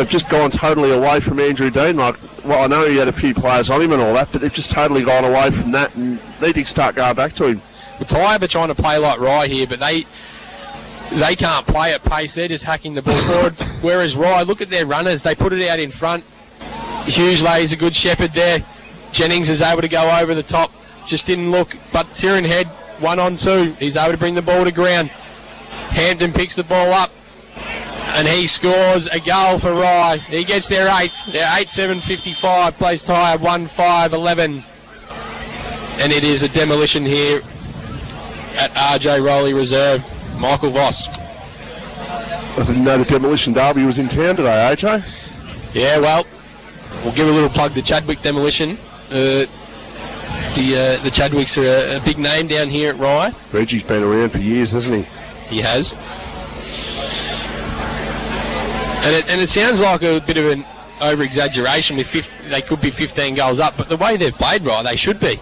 just gone totally away from Andrew Dean. Like, well, I know he had a few players on him and all that, but they've just totally gone away from that and need to start going back to him. Well, Tyabb are trying to play like Rye here, but they can't play at pace. They're just hacking the ball forward. Whereas Rye, look at their runners. They put it out in front. Hughes lays a good shepherd there. Jennings is able to go over the top. Just didn't look. But Tieran Head, 1-on-2. He's able to bring the ball to ground. Hampton picks the ball up. And he scores a goal for Rye. He gets their 8th. They're 8-7-55. Plays Tyabb 1-5-11. And it is a demolition here at RJ Rowley Reserve. Michael Voss. I didn't know the demolition derby was in town today, AJ. Yeah, well, we'll give a little plug to Chadwick Demolition. The Chadwicks are a big name down here at Rye. Reggie's been around for years, hasn't he? He has. And it sounds like a bit of an over-exaggeration. They could be 15 goals up, but the way they've played, Rye, they should be.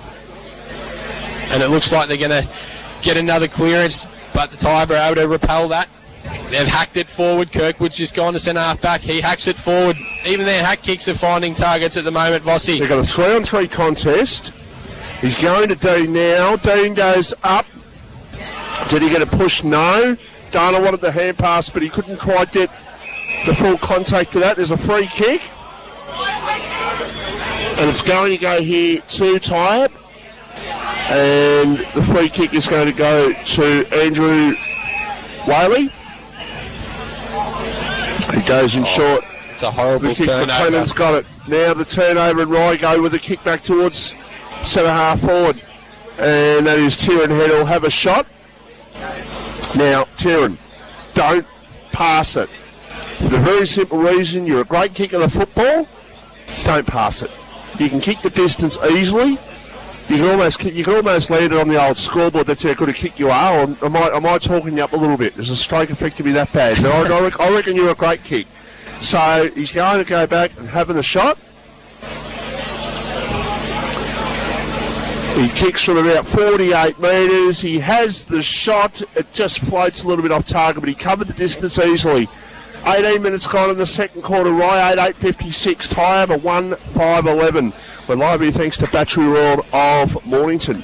And it looks like they're going to get another clearance, but the Tyabb are able to repel that. They've hacked it forward. Kirkwood's just gone to centre-half back. He hacks it forward. Even their hack kicks are finding targets at the moment, Vossi. They've got a 3-on-3 contest. He's going to Dean now. Dean goes up. Did he get a push? No. Dana wanted the hand pass, but he couldn't quite get the full contact to that. There's a free kick. And it's going to go here to Tyabb. And the free kick is going to go to Andrew Whaley. He goes in short. It's a horrible turnover. McLennan's got it. Now the turnover and Rye go with the kick back towards centre half forward. And that is Tieran Head will have a shot. Now, Tieran, don't pass it. For the very simple reason, you're a great kicker of the football, don't pass it. You can kick the distance easily. You can almost land it on the old scoreboard. That's how good a kick you are. Or am I talking you up a little bit? Does a stroke affect to be that bad? No, I reckon you're a great kick. So he's going to go back and having a shot. He kicks from about 48 metres. He has the shot. It just floats a little bit off target, but he covered the distance easily. 18 minutes gone in the second quarter. Rye 8-8-56. Tyabb 1-5-11. We're live here thanks to Battery World of Mornington.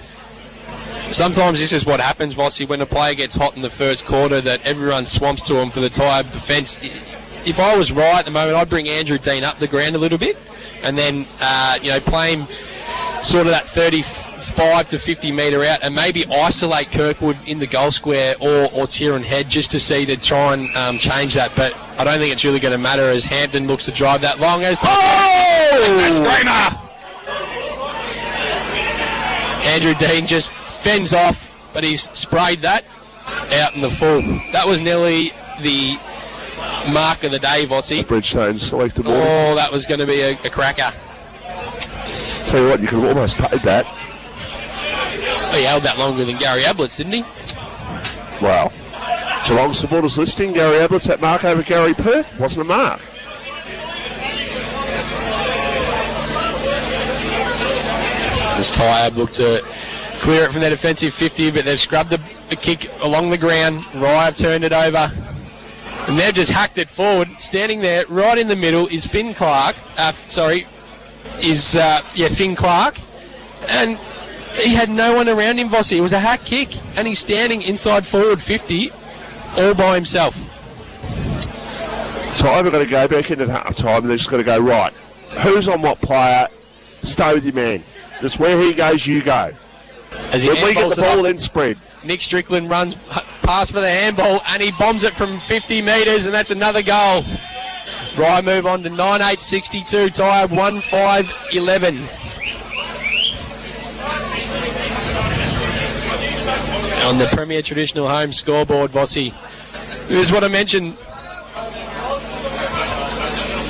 Sometimes this is what happens, Vossi, when a player gets hot in the first quarter, that everyone swamps to him for the Tyabb defence. If I was Rye at the moment, I'd bring Andrew Dean up the ground a little bit and then play him sort of that 35 to 50 metre out and maybe isolate Kirkwood in the goal square or Tieran Head just to see to try and change that. But I don't think it's really going to matter as Hampton looks to drive that long as a screamer! Andrew Dean just fends off, but he's sprayed that out in the full. That was nearly the mark of the day, Vossi. Bridgestone selected ball. Oh, that was going to be a cracker. Tell you what, you could have almost paid that. He held that longer than Gary Ablett, didn't he? Wow. Geelong supporters listing Gary Ablett's that mark over Gary Perth. Wasn't a mark. This Tyabb looked to clear it from their defensive 50, but they've scrubbed the kick along the ground. Rye have turned it over. And they've just hacked it forward. Standing there right in the middle is Finn Clark. Finn Clark. And he had no one around him, Vossi. It was a hack kick. And he's standing inside forward 50 all by himself. So I've got to go back in at half time and they've just got to go, right, who's on what player? Stay with your man. Just where he goes, you go. As he when we get the ball, then spread. Nick Strickland runs past for the handball and he bombs it from 50 metres and that's another goal. Rye move on to 9-8-62. Tyabb 1-5-11. On the Premier Traditional Home scoreboard, Vossi. This is what I mentioned.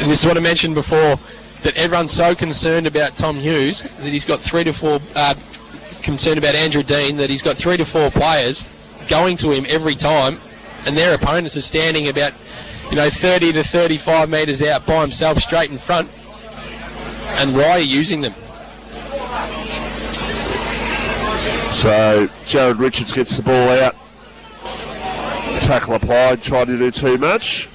And this is what I mentioned before. that everyone's so concerned about Tom Hughes that he's got 3 to 4, concerned about Andrew Dean that he's got 3 to 4 players going to him every time, and their opponents are standing about 30 to 35 metres out by himself straight in front. And why are you using them? So Jared Richards gets the ball out. Tackle applied, tried to do too much.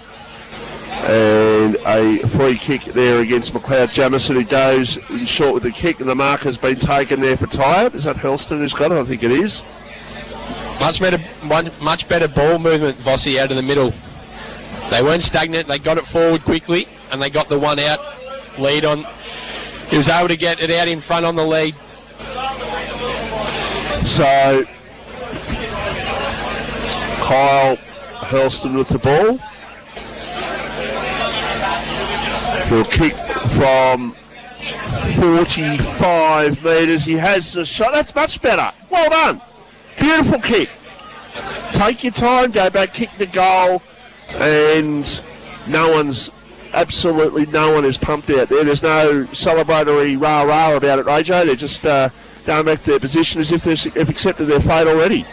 And a free kick there against McLeod Jamison, who goes in short with the kick, and the mark has been taken there for Tyabb. Is that Helston who's got it? I think it is. Much better ball movement, Vossi, out of the middle. They weren't stagnant, they got it forward quickly, and they got the one out lead on. He was able to get it out in front on the lead. So Kyle Helston with the ball. He'll kick from 45 metres. He has the shot. That's much better. Well done. Beautiful kick. Take your time, go back, kick the goal, and absolutely no one is pumped out there. There's no celebratory rah-rah about it, AJ. They're just going back to their position as if they've accepted their fate already.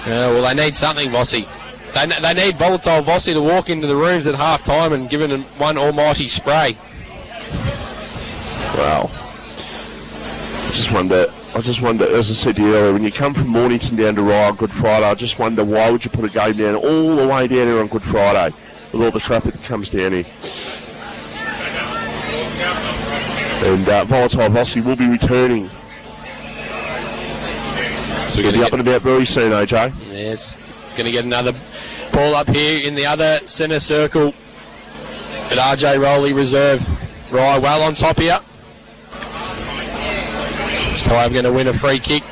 Yeah, well, they need something, Vossi. They need Volatile Vossi to walk into the rooms at half-time and give them one almighty spray. Well, I just wonder, as I said to you earlier, when you come from Mornington down to Rye on Good Friday, I just wonder why would you put a game down all the way down here on Good Friday with all the traffic that comes down here. And Volatile Vossi will be returning. So we're going to be up and about very soon, AJ. Yes, going to get another ball up here in the other centre circle at RJ Rowley Reserve. Rye well on top here. This time going to win a free kick.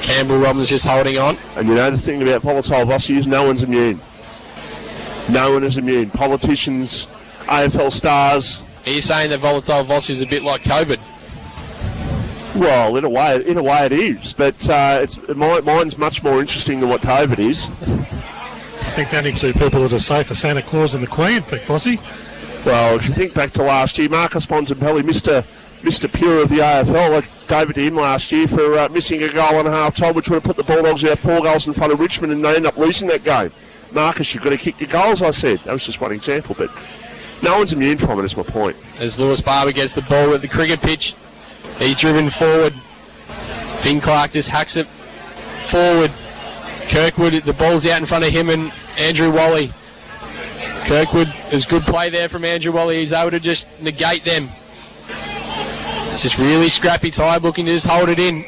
Campbell Robbins just holding on. And you know the thing about Volatile Vossi is no one's immune. No one is immune. Politicians, AFL stars. Are you saying that Volatile Vossi is a bit like COVID? Well, in a way it is, but mine's much more interesting than what COVID is. I think the only two people that are safe are Santa Claus and the Queen, think Vossi. Well, if you think back to last year, Marcus Bontempelli, Mr. Pure of the AFL, I gave it to him last year for missing a goal and a half time, which would have put the Bulldogs about 4 goals in front of Richmond, and they end up losing that game. Marcus, you've got to kick your goals, I said. That was just one example, but no one's immune from it, is my point. As Lewis Barber gets the ball at the cricket pitch, he's driven forward. Finn Clark just hacks it forward. Kirkwood, the ball's out in front of him and Andrew Wally. Kirkwood, there's good play there from Andrew Wally. He's able to just negate them. It's just really scrappy Tyabb looking to just hold it in.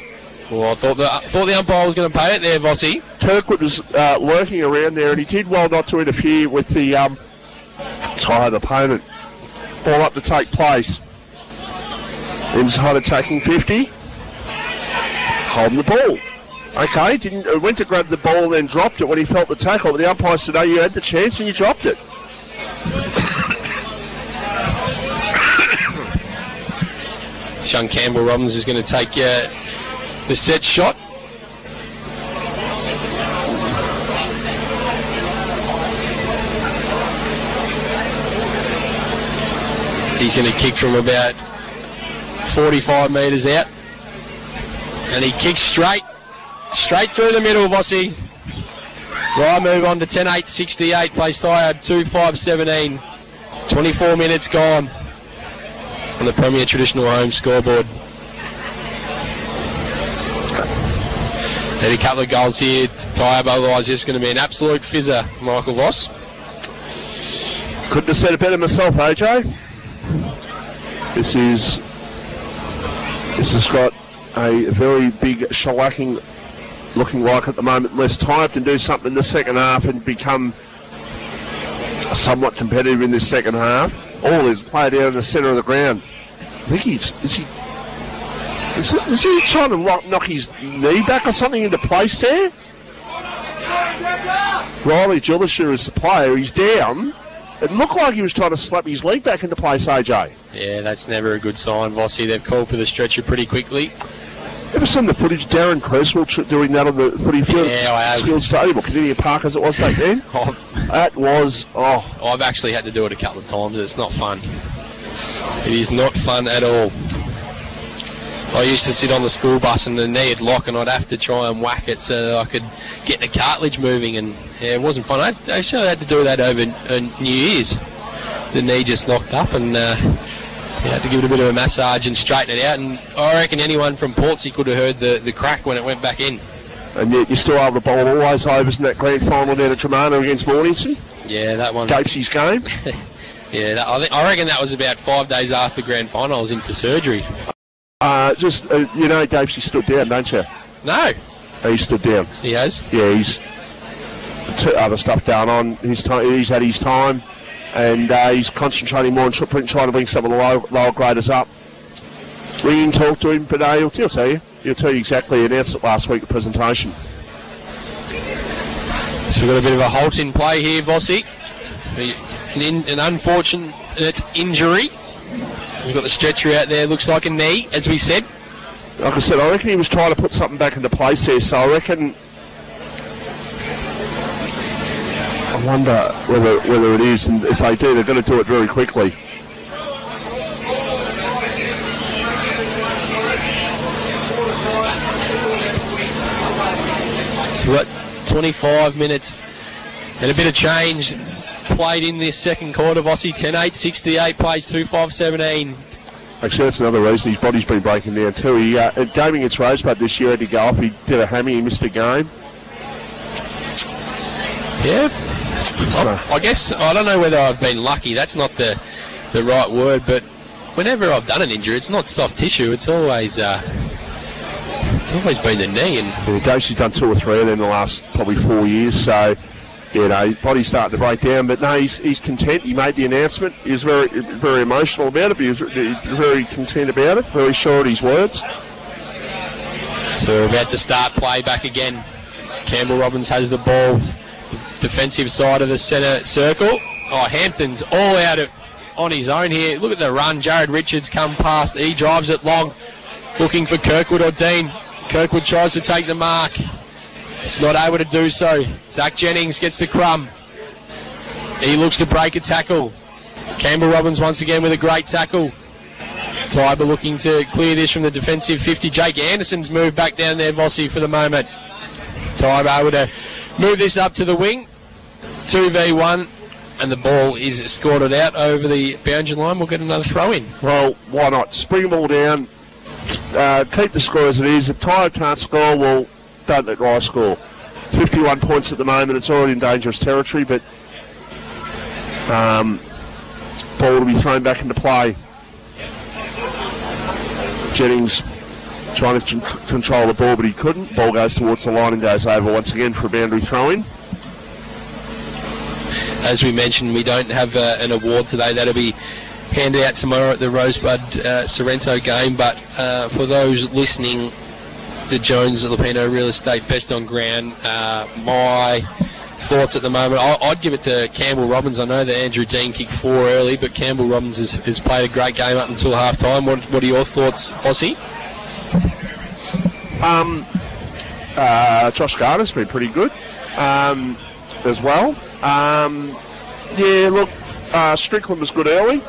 Well, I thought the umpire was going to pay it there, Vossi. Kirkwood was lurking around there, and he did well not to interfere with the Tyabb opponent. Ball up to take place. Inside attacking 50. Holding the ball. Okay, went to grab the ball and then dropped it when he felt the tackle, but the umpire said, you had the chance and you dropped it. Sean Campbell Robbins is going to take the set shot. He's going to kick from about 45 metres out. And he kicks straight through the middle, Vossi. Right, move on to 10-8-68, plays Tyabb 2-5-17. 24 minutes gone on the Premier Traditional Home scoreboard. Need a couple of goals here to Tyabb, otherwise it's going to be an absolute fizzer, Michael Voss. Couldn't have said it better myself, AJ. This has got a very big shellacking looking like at the moment, unless Tyabb can do something in the second half and become somewhat competitive in this second half. All is played out in the centre of the ground. I think is he trying to knock his knee back or something into place there? Riley Gillisher is the player. He's down. It looked like he was trying to slap his leg back into place, AJ. Yeah, that's never a good sign, Vossi. They've called for the stretcher pretty quickly. Ever seen the footage? Darren Creswell doing that on the footy field, Field Stadium, or Canadian Park as it was back then? That was, I've actually had to do it a couple of times. It's not fun. It is not fun at all. I used to sit on the school bus and the knee would lock and I'd have to try and whack it so that I could get the cartilage moving, and yeah, it wasn't fun. I actually had to do that over New Year's. The knee just locked up and you had to give it a bit of a massage and straighten it out, and I reckon anyone from Portsea could have heard the crack when it went back in. And yet you're still able to bowl all those overs in that grand final down at Tremana against Morningston? Yeah, that one. Gapesy's game? Yeah, I reckon that was about 5 days after the grand final. I was in for surgery. You know Gapesy stood down, don't you? No. He stood down. He has? Yeah, he's other stuff going on. He's had his time, and he's concentrating more on trying to bring some of the lower graders up. Ring and talk to him, but he'll tell you. He'll tell you exactly. He announced it last week at the presentation. So we've got a bit of a halt in play here, Vossi. An unfortunate injury. We've got the stretcher out there, looks like a knee, as we said. Like I said, I reckon he was trying to put something back into place there, so I reckon... I wonder whether it is, and if they do, they're going to do it very quickly. So we've got 25 minutes and a bit of change played in this second quarter. Vossi 10-8, 68, plays 2-5-17. Actually, that's another reason his body's been breaking down too. He game against Rosebud this year had to go off. He did a hammy, he missed a game. Yeah. I guess, I don't know whether I've been lucky. That's not the right word, but whenever I've done an injury, it's not soft tissue. It's always been the knee. And Gapesy's done 2 or 3 of them in the last probably 4 years, so... You know, his body's starting to break down, but no, he's content. He made the announcement. He was very, very emotional about it, but he was very content about it, very sure of his words. So we're about to start play back again. Campbell Robbins has the ball, defensive side of the centre circle. Oh, Hampton's all out on his own here. Look at the run. Jared Richards come past. He drives it long, looking for Kirkwood or Dean. Kirkwood tries to take the mark. He's not able to do so. Zach Jennings gets the crumb. He looks to break a tackle. Campbell Robbins once again with a great tackle. Tyabb looking to clear this from the defensive 50. Jake Anderson's moved back down there, Vossi, for the moment. Tyabb able to move this up to the wing. 2v1, and the ball is scored out over the boundary line. We'll get another throw in. Well, why not? Just bring them all down. Keep the score as it is. If Tyabb can't score, well, don't let Rice score. It's 51 points at the moment. It's already in dangerous territory, but ball will be thrown back into play. Jennings trying to control the ball, but he couldn't. Ball goes towards the line and goes over once again for a boundary throw-in. As we mentioned, we don't have an award today. That'll be handed out tomorrow at the Rosebud Sorrento game, but for those listening, the Jones Lupino Real Estate Best on Ground. My thoughts at the moment, I'd give it to Campbell Robbins. I know that Andrew Dean kicked 4 early, but Campbell Robbins has played a great game up until half time. What are your thoughts, Ossie? Josh Gardner's been pretty good as well. Yeah, look, Strickland was good early.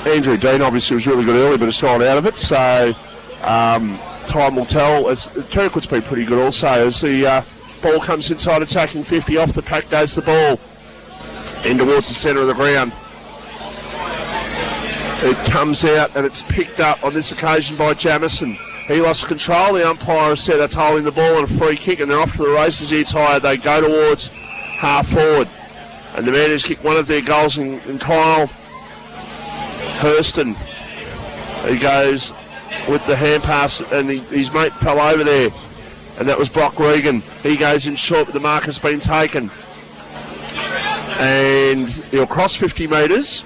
Andrew Dean obviously was really good early, but has thrown out of it, so time will tell. As Kirkwood's been pretty good also. As the ball comes inside attacking 50, off the pack goes the ball in towards the centre of the ground. It comes out and it's picked up on this occasion by Jamison. He lost control. The umpire has said that's holding the ball and a free kick, and they're off to the races here, Tyabb. They go towards half forward, and the man who's kicked one of their goals in Kyle Hurston, he goes with the hand pass, and his mate fell over there, and that was Brock Regan. He goes in short, but the mark has been taken, and he'll cross 50 metres.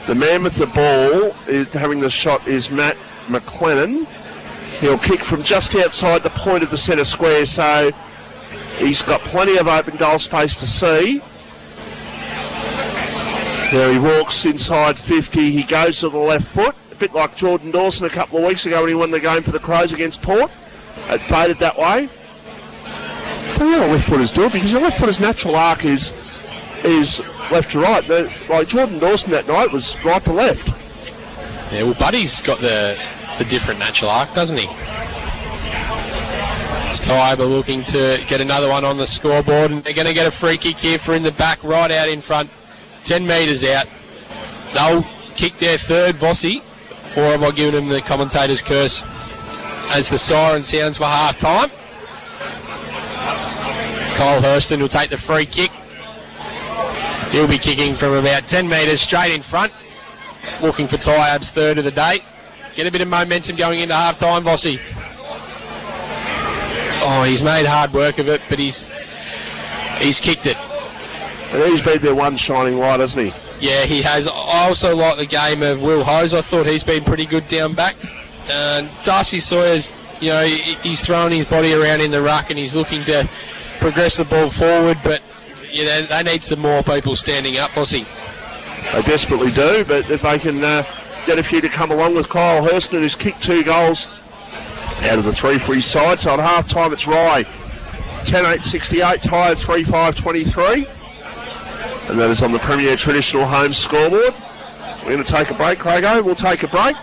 The man with the ball is having the shot is Matt McLennan. He'll kick from just outside the point of the centre square, so he's got plenty of open goal space to see. There he walks inside 50. He goes to the left foot, a bit like Jordan Dawson a couple of weeks ago when he won the game for the Crows against Port. It faded that way. But you know what left footers do, because the left footer's natural arc is is left to right. Like Jordan Dawson that night was right to left. Yeah, well, Buddy's got the different natural arc, doesn't he? Tyabb looking to get another one on the scoreboard, and they're going to get a free kick here for in the back, right out in front, 10 metres out. They'll kick their third, Vossi, or have I given them the commentator's curse as the siren sounds for half-time? Kyle Hurston will take the free kick. He'll be kicking from about 10 metres straight in front, looking for Tyabb's third of the day. Get a bit of momentum going into half-time, Vossi. Oh, he's made hard work of it, but he's kicked it. And he's been their one shining light, hasn't he? Yeah, he has. I also like the game of Will Hose. I thought he's been pretty good down back. Darcy Sawyer's, you know, he's throwing his body around in the ruck and he's looking to progress the ball forward, but you know, they need some more people standing up, Vossi. They desperately do, but if they can get a few to come along with Kyle Hurston, who's kicked 2 goals out of the 3 for his side. So at half-time it's Rye 10-8-68, Tyabb 3-5-23. And that is on the Premier Traditional Home scoreboard. We're going to take a break, Crago. We'll take a break.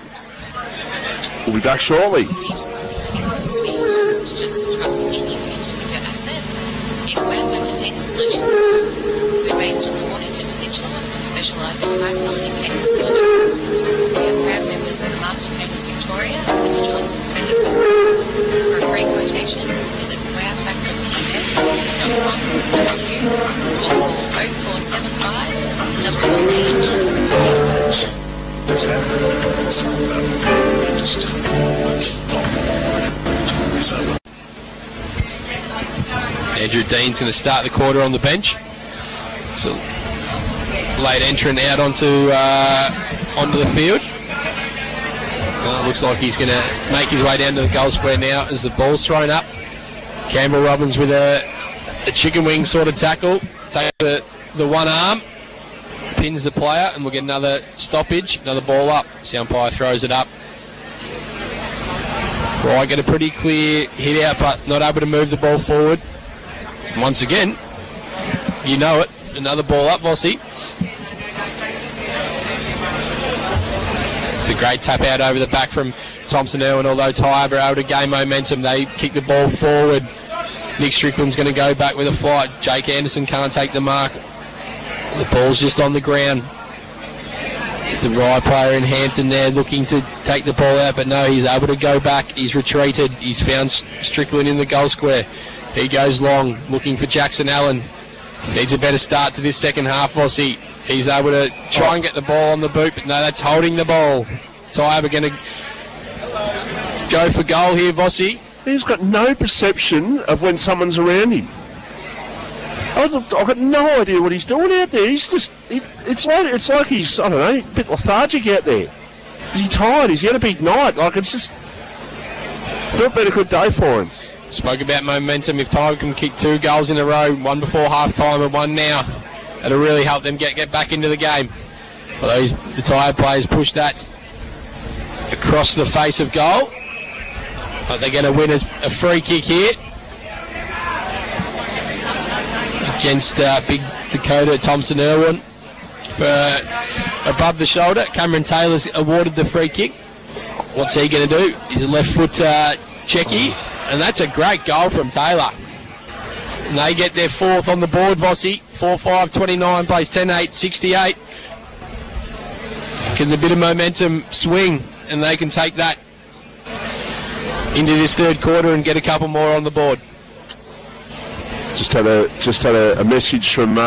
We'll be back shortly. Just trust any painter with your asset. If we're Winter Painting Solutions, we're based on the Mornington Peninsula and specialise in high-quality painting solutions. We are proud members of the Master Painters Victoria and the Joints Accredited Board. For a free quotation, visit wowfactorps.com.au or call 0475 Andrew Dean's going to start the quarter on the bench. So late entrant out onto the field. Looks like he's going to make his way down to the goal square now as the ball's thrown up. Campbell Robbins with a chicken wing sort of tackle. Take the one arm, pins the player, and we'll get another stoppage, another ball up. The umpire throws it up. Right, get a pretty clear hit out, but not able to move the ball forward. And once again, you know it, another ball up, Vossi. It's a great tap out over the back from Thompson Irwin, although Tyabb are able to gain momentum. They kick the ball forward. Nick Strickland's going to go back with a flight. Jake Anderson can't take the mark. The ball's just on the ground. The right player in Hampton there looking to take the ball out, but no, he's able to go back. He's retreated. He's found Strickland in the goal square. He goes long, looking for Jackson Allen. Needs a better start to this second half, Vossi. He's able to try and get the ball on the boot, but no, that's holding the ball. Tyabb are going to go for goal here, Vossi. He's got no perception of when someone's around him. I've got no idea what he's doing out there. He's just, it's like he's, I don't know, a bit lethargic out there. Is he tired? He's had a big night. Like, it's just, not been a good day for him. Spoke about momentum. If Tyabb can kick 2 goals in a row, one before half-time and one now, that'll really help them get back into the game. Although the Tyabb players push that across the face of goal. But they're going to win a free kick here against Big Dakota Thompson Irwin for above the shoulder. Cameron Taylor's awarded the free kick. What's he going to do? He's a left foot checky, and that's a great goal from Taylor. And they get their 4th on the board, Vossi. 4-5-29 plays 10-8-68. Can the bit of momentum swing, and they can take that into this third quarter and get a couple more on the board. Just had a message from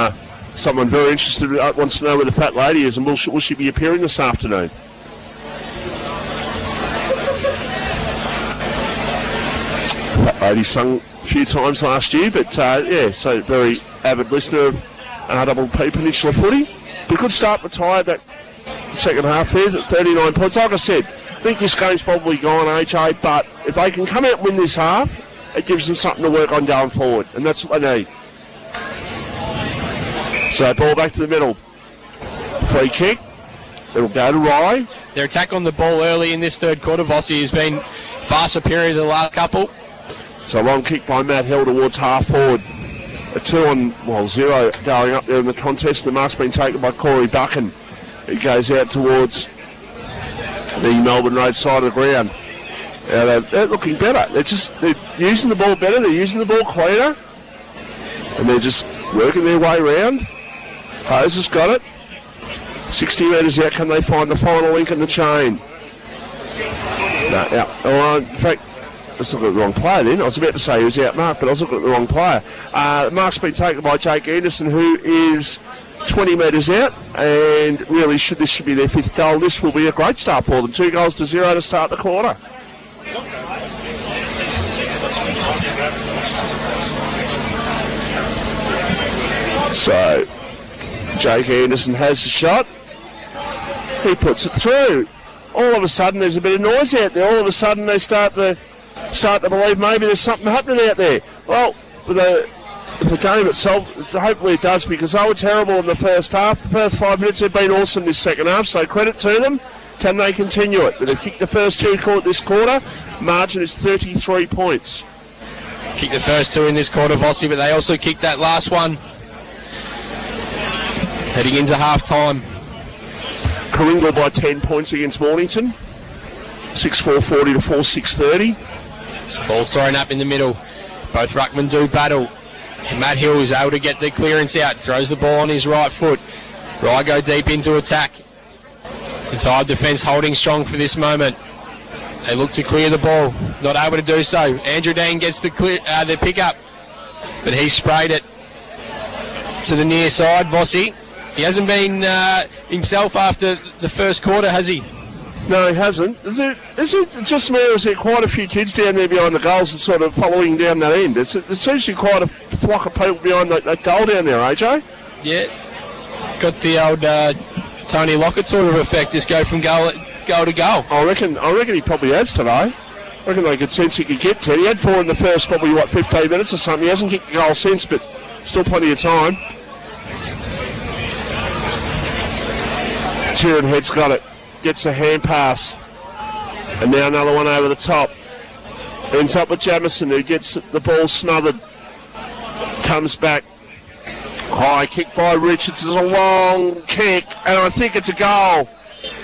someone very interested, wants to know where the fat lady is, and will she be appearing this afternoon? Fat lady sung a few times last year, but yeah, so very avid listener of RDP Peninsula footy. But a good start for Tyabb that second half there, 39 points. Like I said, I think this game's probably gone, HA, but if they can come out and win this half, it gives them something to work on going forward, and that's what they need. So ball back to the middle. Free kick. It'll go to Rye. Their attack on the ball early in this third quarter, Vossi, has been far superior to the last couple. So long kick by Matt Hill towards half forward. a 2-0 going up there in the contest. The mark's been taken by Corey Buchan. He goes out towards the Melbourne Road side of the ground. They're looking better. They're using the ball better. They're using the ball cleaner. And they're just working their way round. Hose has got it. 60 metres out. Can they find the final link in the chain? No, out. In fact, let's look at the wrong player then. I was about to say he was out marked, but I was looking at the wrong player. The mark's been taken by Jake Anderson, who is 20 metres out, and really this should be their 5th goal. This will be a great start for them. 2-0 to start the quarter. So, Jake Anderson has the shot. He puts it through. All of a sudden, there's a bit of noise out there. All of a sudden, they start to believe maybe there's something happening out there. Well, with the game itself, hopefully it does, because they were terrible in the first half. The first 5 minutes have been awesome this second half, so credit to them. Can they continue it? They've kicked the first 2 this quarter. Margin is 33 points. Kicked the first 2 in this quarter, Vossi, but they also kicked that last one. Heading into half-time. Coringal by 10 points against Mornington. 6-4-40 to 4-6-30. Ball's thrown up in the middle. Both ruckmen do battle. Matt Hill is able to get the clearance out. Throws the ball on his right foot. Rye go deep into attack. The Tyabb defence holding strong for this moment. They look to clear the ball. Not able to do so. Andrew Dean gets the pick-up. But he sprayed it to the near side. Vossi. He hasn't been himself after the first quarter, has he? No, he hasn't. Is it just me, or is there quite a few kids down there behind the goals and sort of following down that end? There's usually quite a flock of people behind that goal down there, AJ? Yeah. Got the old Tony Lockett sort of effect, just go from goal to goal. I reckon he probably has today. I reckon they could sense he could get 10. He had 4 in the first probably, 15 minutes or something. He hasn't kicked a goal since, but still plenty of time. Tyrone Head's got it. Gets a hand pass. And now another one over the top. Ends up with Jamison, who gets the ball smothered. Comes back. High kick by Richards. It's a long kick, and I think it's a goal.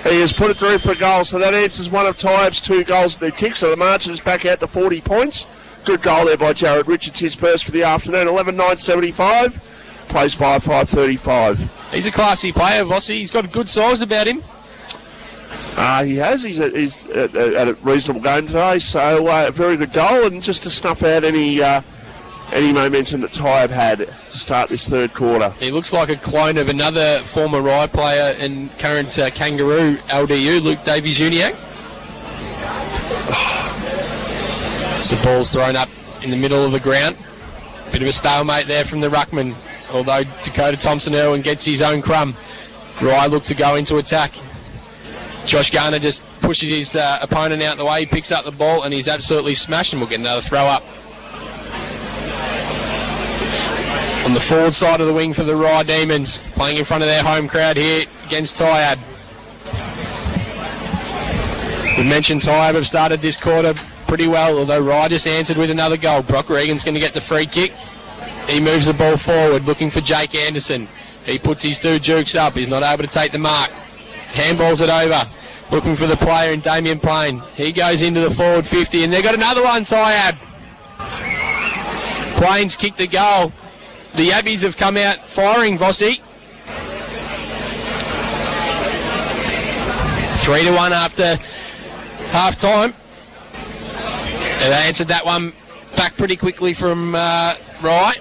He has put it through for a goal, so that answers one of Tyabb's 2 goals that they've kicked, so the margin is back out to 40 points. Good goal there by Jared Richards, his first for the afternoon. 11-9-75. Plays by 5:35. He's a classy player, Vossi. He's got good size about him. He has. He's at a reasonable game today, so a very good goal, and just to snuff out any momentum that Tyabb had to start this third quarter. He looks like a clone of another former Rye player and current Kangaroo LDU, Luke Davies-Uniacke. So the ball's thrown up in the middle of the ground. Bit of a stalemate there from the ruckman, although Dakota Thompson-Irwin gets his own crumb. Rye look to go into attack. Josh Garner just pushes his opponent out the way. He picks up the ball and he's absolutely smashed, and we'll get another throw up. On the forward side of the wing for the Rye Demons, playing in front of their home crowd here against Tyabb. We mentioned Tyabb have started this quarter pretty well, although Rye just answered with another goal. Brock Regan's going to get the free kick. He moves the ball forward, looking for Jake Anderson. He puts his 2 jukes up. He's not able to take the mark. Handballs it over, looking for the player in Damien Plain. He goes into the forward 50, and they've got another one, Tyabb. Plains kicked the goal. The Abbeys have come out firing, Vossi. 3-1 after half-time. And they answered that one back pretty quickly from Rye.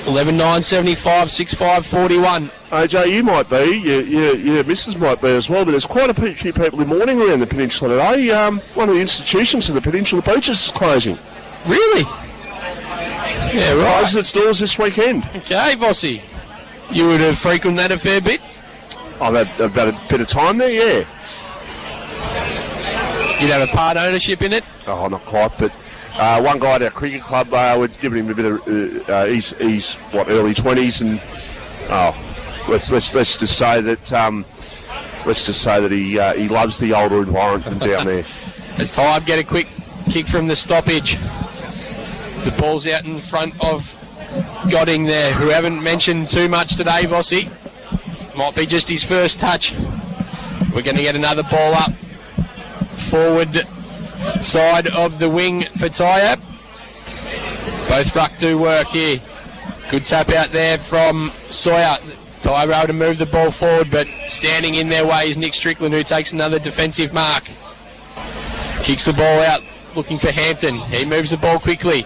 11-9-75, 6-5-41. AJ, you might be, your missus might be as well, but there's quite a few people in mourning around the peninsula today. One of the institutions in the Peninsula Beaches is closing. Really? Yeah, right. Closes its doors this weekend. Okay, Vossi. You would have frequented that a fair bit? I've had about a bit of time there, yeah. You'd have a part ownership in it? Oh, not quite, but one guy at our cricket club, we're giving him a bit of, he's early 20s, and let's just say that he loves the older environment down there. As Tyabb get a quick kick from the stoppage. The ball's out in front of Godding there, who haven't mentioned too much today, Vossi. Might be just his first touch. We're going to get another ball up. Forward side of the wing for Tyabb. Both ruck do work here. Good tap out there from Sawyer. Tyabb able to move the ball forward, but standing in their way is Nick Strickland, who takes another defensive mark. Kicks the ball out, looking for Hampton. He moves the ball quickly.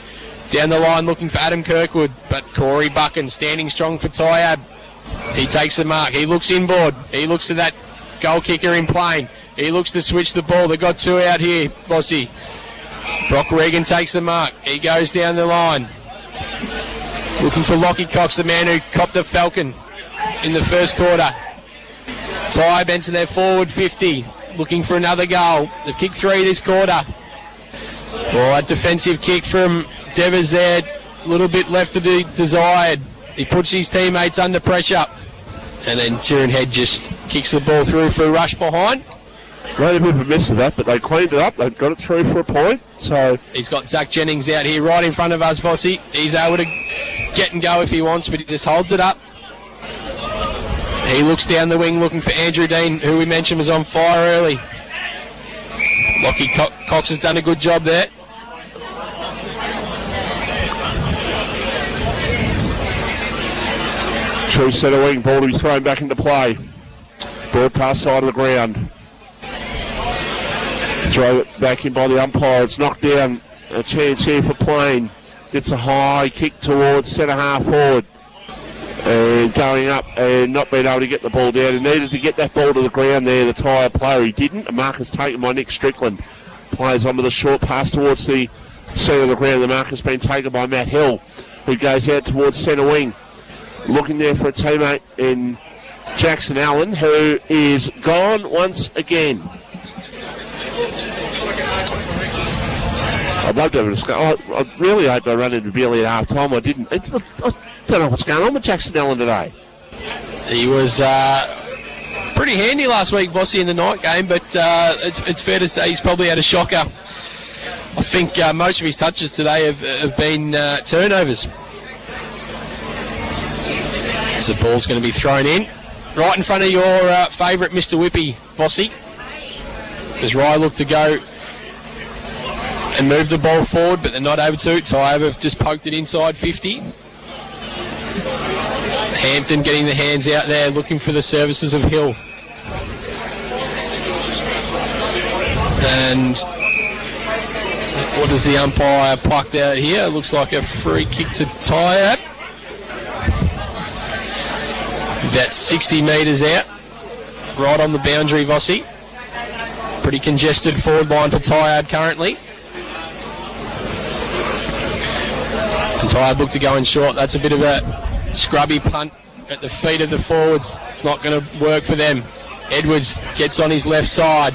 Down the line looking for Adam Kirkwood, but Corey Buchan standing strong for Tyabb. He takes the mark. He looks inboard. He looks to that goal kicker in plane. He looks to switch the ball. They've got two out here, Bossy. Brock Regan takes the mark. He goes down the line. Looking for Lockie Cox, the man who copped the Falcon in the first quarter. Tyabb into their forward 50. Looking for another goal. They've kicked 3 this quarter. Well, that defensive kick from Devers there, a little bit left to be desired. He puts his teammates under pressure. And then Tieran Head just kicks the ball through for a rush behind. Made a bit of a mess of that, but they cleaned it up. They've got it through for a point. So he's got Zach Jennings out here right in front of us, Vossi. He's able to get and go if he wants, but he just holds it up. He looks down the wing looking for Andrew Dean, who we mentioned was on fire early. Lockie Cox has done a good job there. True centre wing, ball to be thrown back into play. Broadcast side of the ground. Throw it back in by the umpire. It's knocked down. A chance here for Plain. Gets a high kick towards centre half forward. And going up and not being able to get the ball down. He needed to get that ball to the ground there, the Tyabb player. He didn't. A mark is taken by Nick Strickland. Plays on with a short pass towards the centre of the ground. The mark has been taken by Matt Hill, who goes out towards centre wing. Looking there for a teammate in Jackson Allen, who is gone once again. I'd love to have a discussion. I really hope I run into Billy at half time. I didn't. I don't know what's going on with Jackson Allen today. He was pretty handy last week, Bossy, in the night game, but it's fair to say he's probably had a shocker. I think most of his touches today have been turnovers. As the ball's going to be thrown in. Right in front of your favourite Mr. Whippy, Bossy. As Rye looked to go and move the ball forward, but they're not able to. Tyabb have just poked it inside 50. Hampton getting the hands out there, looking for the services of Hill. And what does the umpire plucked out here? Looks like a free kick to Tyabb. About 60 metres out, right on the boundary, Vossi. Pretty congested forward line for Tyabb currently. And Tyabb look to go in short. That's a bit of a scrubby punt at the feet of the forwards. It's not going to work for them. Edwards gets on his left side.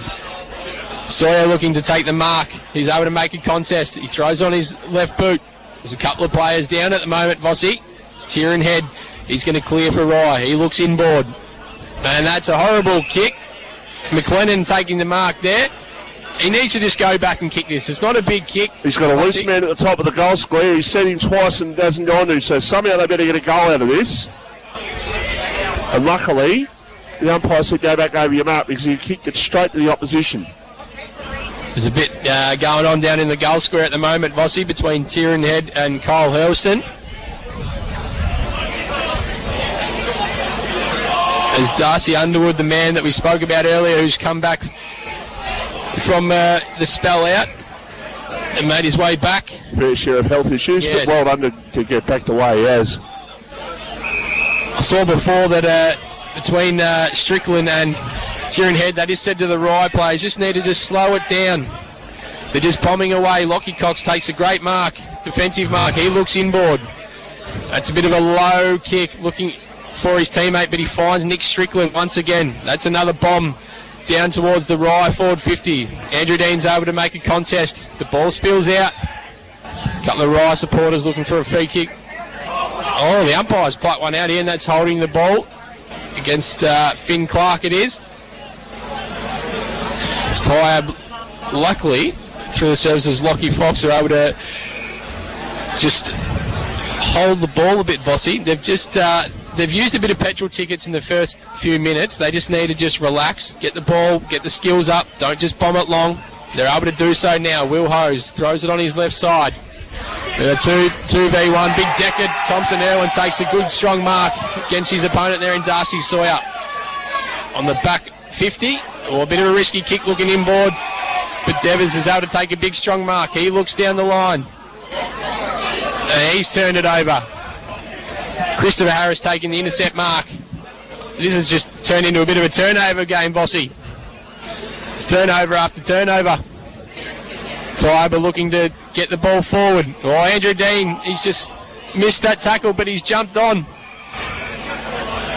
Sawyer looking to take the mark. He's able to make a contest. He throws on his left boot. There's a couple of players down at the moment, Vossi. It's Tieran Head. He's going to clear for Rye. He looks inboard. And that's a horrible kick. McLennan taking the mark there. He needs to just go back and kick this. It's not a big kick. He's got a loose man at the top of the goal square. He's sent him twice and hasn't gone to, so somehow they better get a goal out of this. And luckily, the umpire said go back over your mark because he kicked it straight to the opposition. There's a bit going on down in the goal square at the moment, Vossi, between Tieran Head and Kyle Hurlston. As Darcy Underwood, the man that we spoke about earlier, who's come back from the spell out and made his way back. Fair share of health issues, yes. But well done to get back the way he has. I saw before that between Strickland and Tieran Head, they just said to the Rye players, just need to just slow it down. They're just bombing away. Lockie Cox takes a great mark, defensive mark. He looks inboard. That's a bit of a low kick looking for his teammate, but he finds Nick Strickland once again. That's another bomb down towards the Rye forward 50. Andrew Dean's able to make a contest. The ball spills out. A couple of Rye supporters looking for a free kick. Oh, the umpire's plucked one out here, and that's holding the ball against Finn Clark it is. Tyabb, luckily, through the services, Lockie Fox are able to just hold the ball a bit, Bossy. They've just they've used a bit of petrol tickets in the first few minutes. They just need to just relax, get the ball, get the skills up. Don't just bomb it long. They're able to do so now. Will Hose throws it on his left side. 2v1, big Decker. Thompson Irwin takes a good strong mark against his opponent there in Darcy Sawyer. On the back 50, or a bit of a risky kick looking inboard, but Devers is able to take a big strong mark. He looks down the line. And he's turned it over. Christopher Harris taking the intercept mark. This has just turned into a bit of a turnover game, Bossy. It's turnover after turnover. Tyabb looking to get the ball forward. Oh, Andrew Dean, he's just missed that tackle, but he's jumped on.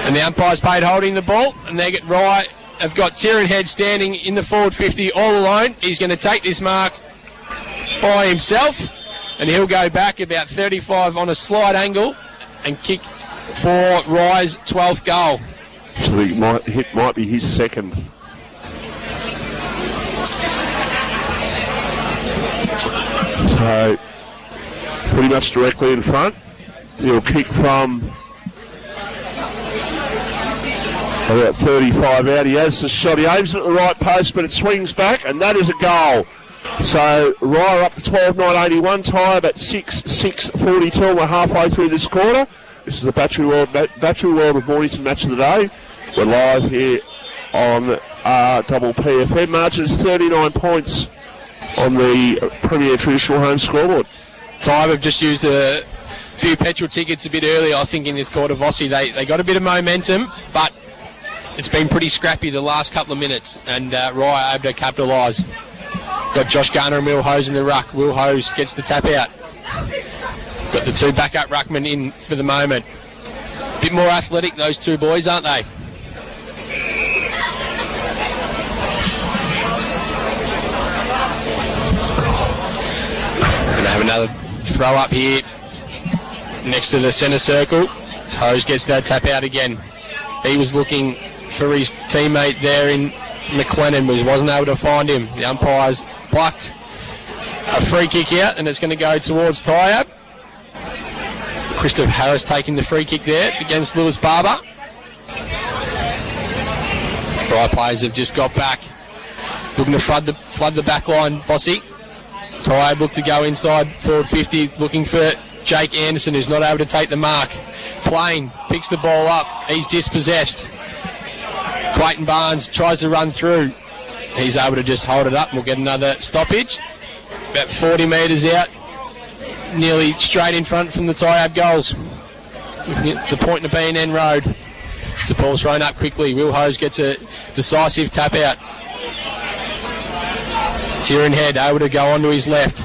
And the umpire's paid holding the ball, and they get right. They've got Tieran Head standing in the forward 50 all alone. He's going to take this mark by himself, and he'll go back about 35 on a slight angle and kick for Rye's 12th goal. So it might be his second. So, pretty much directly in front. He'll kick from about 35 out. He has the shot. He aims at the right post, but it swings back, and that is a goal. So, Rye up to 12.981. Tyabb at 6.642. We're halfway through this quarter. This is the Battery World of Mornington Match of the Day. We're live here on Mpnfl. Margin is 39 points on the Premier Traditional Home scoreboard. Tyabb have just used a few petrol tickets a bit earlier, I think, in this quarter. Vossi, they got a bit of momentum, but it's been pretty scrappy the last couple of minutes, and Rye able to capitalise. Got Josh Garner and Will Hose in the ruck. Will Hose gets the tap out. Got the two backup ruckmen in for the moment. Bit more athletic, those two boys, aren't they? Gonna have another throw up here next to the centre circle. Hose gets that tap out again. He was looking for his teammate there in McLennan, but he wasn't able to find him. The umpires plucked a free kick out, and it's going to go towards Tyabb. Christopher Harris taking the free kick there against Lewis Barber. Rye players have just got back, looking to flood the back line. Bossy. Tyabb looked to go inside forward 50, looking for Jake Anderson, who's not able to take the mark. Plain picks the ball up. He's dispossessed. Clayton Barnes tries to run through. He's able to just hold it up, and we'll get another stoppage. About 40 metres out, nearly straight in front from the Tyabb goals. The point to BNN Road. So the ball's thrown up quickly. Will Hose gets a decisive tap out. Tieran Head able to go onto his left.